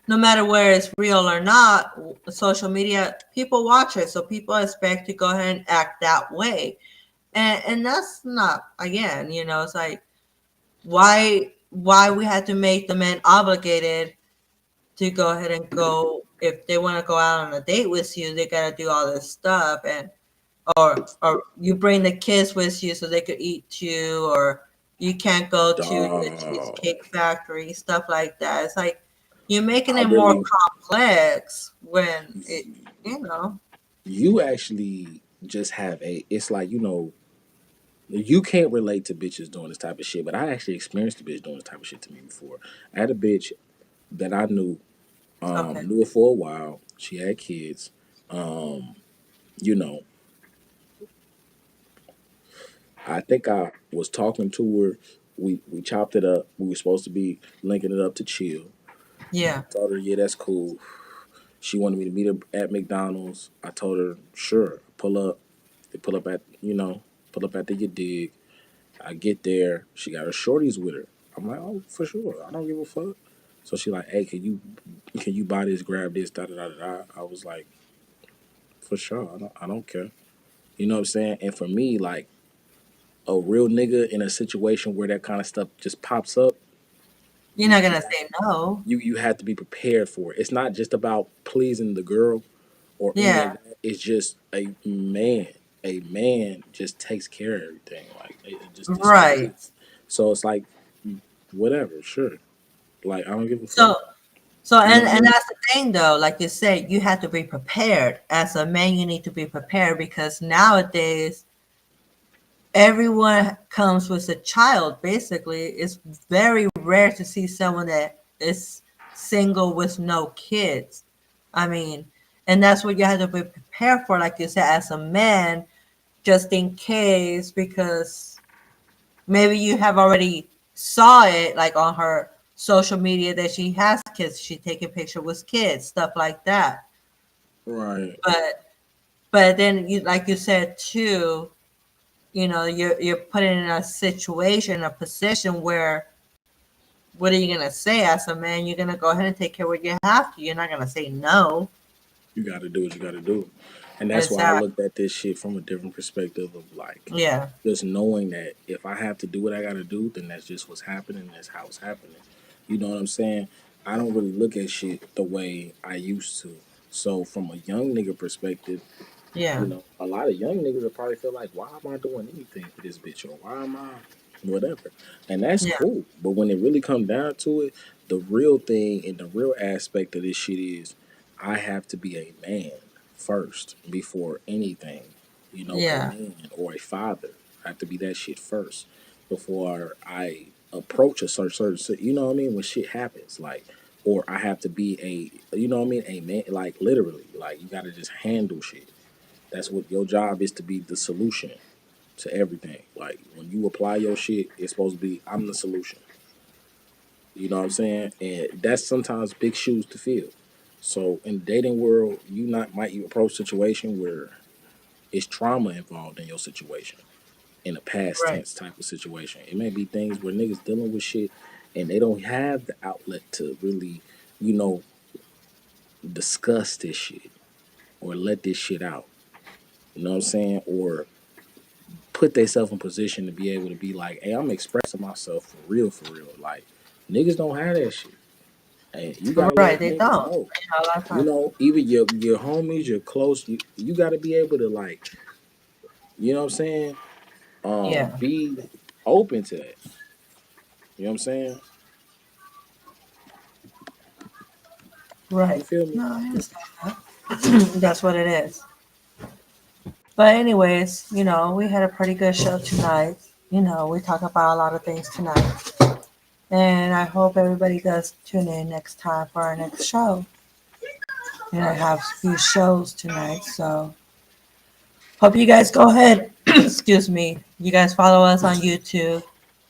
no matter where it's real or not, social media, people watch it, so people expect to go ahead and act that way, and that's not, again, it's like why we had to make the men obligated to go ahead and go if they want to go out on a date with you, they gotta do all this stuff, and or you bring the kids with you so they could eat you, or you can't go to the dog, cheesecake factory, stuff like that. It's like you're making I it more really, complex when you know. you actually just have a. It's like you can't relate to bitches doing this type of shit, but I actually experienced a bitch doing this type of shit to me before. I had a bitch that I Okay. knew her for a while. She had kids. Um, you know, I think I was talking to her. We chopped it up. We were supposed to be linking it up to chill. Yeah. Told her, yeah, that's cool. She wanted me to meet her at McDonald's. I told her, sure, pull up. They pull up at the You Dig. I get there. She got her shorties with her. I'm like, oh, for sure. I don't give a fuck. So she like, hey, can you buy this, grab this, da da da da. I was like, for sure. I don't care. You know what I'm saying? And for me, like a real nigga in a situation where that kind of stuff just pops up, You're you not you gonna say no. you have to be prepared for it. It's not just about pleasing the girl or any of Yeah. that. It's just a man. A man just takes care of everything. Like just this what it Right. is. So it's like whatever, sure. Like I don't give a fuck. So so You know and what I mean? that's the thing though, like you said, you have to be prepared. As a man, you need to be prepared because nowadays everyone comes with a child. Basically, it's very rare to see someone that is single with no kids. I mean, and that's what you have to be prepared for, like you said, as a man, just in case, because maybe you have already saw it like on her social media that she has kids, she taking picture with kids, stuff like that. Right. But then you, like you said too, you're put in a situation, a position where what are you gonna say as a man? You're gonna go ahead and take care of what you have to. You're not gonna say no. You gotta do what you gotta do. And that's why I Exactly. looked at this shit from a different perspective of like Yeah. just knowing that if I have to do what I gotta do, then that's just what's happening, that's how it's happening. You know what I'm saying? I don't really look at shit the way I used to. So from a young nigga perspective, Yeah. a lot of young niggas will probably feel like, why am I doing anything for this bitch? Or why am I whatever? And that's Yeah. cool. But when it really comes down to it, the real thing and the real aspect of this shit is I have to be a man first before anything. A Yeah. man or a father. I have to be that shit first before I approach a certain you know what I mean, when shit happens. Like or I have to be you know what I mean, a man, like literally. Like you gotta just handle shit. That's what your job is, to be the solution to everything. Like when you apply your shit, it's supposed to be I'm the solution. You know what I'm saying? And that's sometimes big shoes to fill. So in the dating world, you approach a situation where it's trauma involved in your situation, in a past Right. tense type of situation. It may be things where niggas dealing with shit and they don't have the outlet to really, you know, discuss this shit or let this shit out. You know what I'm saying? Or put themselves in position to be able to be like, hey, I'm expressing myself for real, for real. Like, niggas don't have that shit. Hey, you gotta Right. let They niggas don't. know. A lot of times. Even your homies, your close, you gotta be able to like, you know what I'm saying? Yeah. Be open to that. You know what I'm saying? You Right. feel me? No, I understand that. That's what it is. But anyways, we had a pretty good show tonight. you know, we talk about a lot of things tonight. And I hope everybody does tune in next time for our next show. And I have a few shows tonight, so hope you guys go ahead. Excuse me. You guys follow us on YouTube.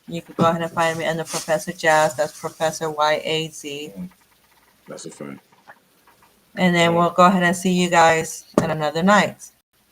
You can go ahead and find me under Professor Jazz. That's Professor YAZ. That's a fact. And then we'll go ahead and see you guys in another night.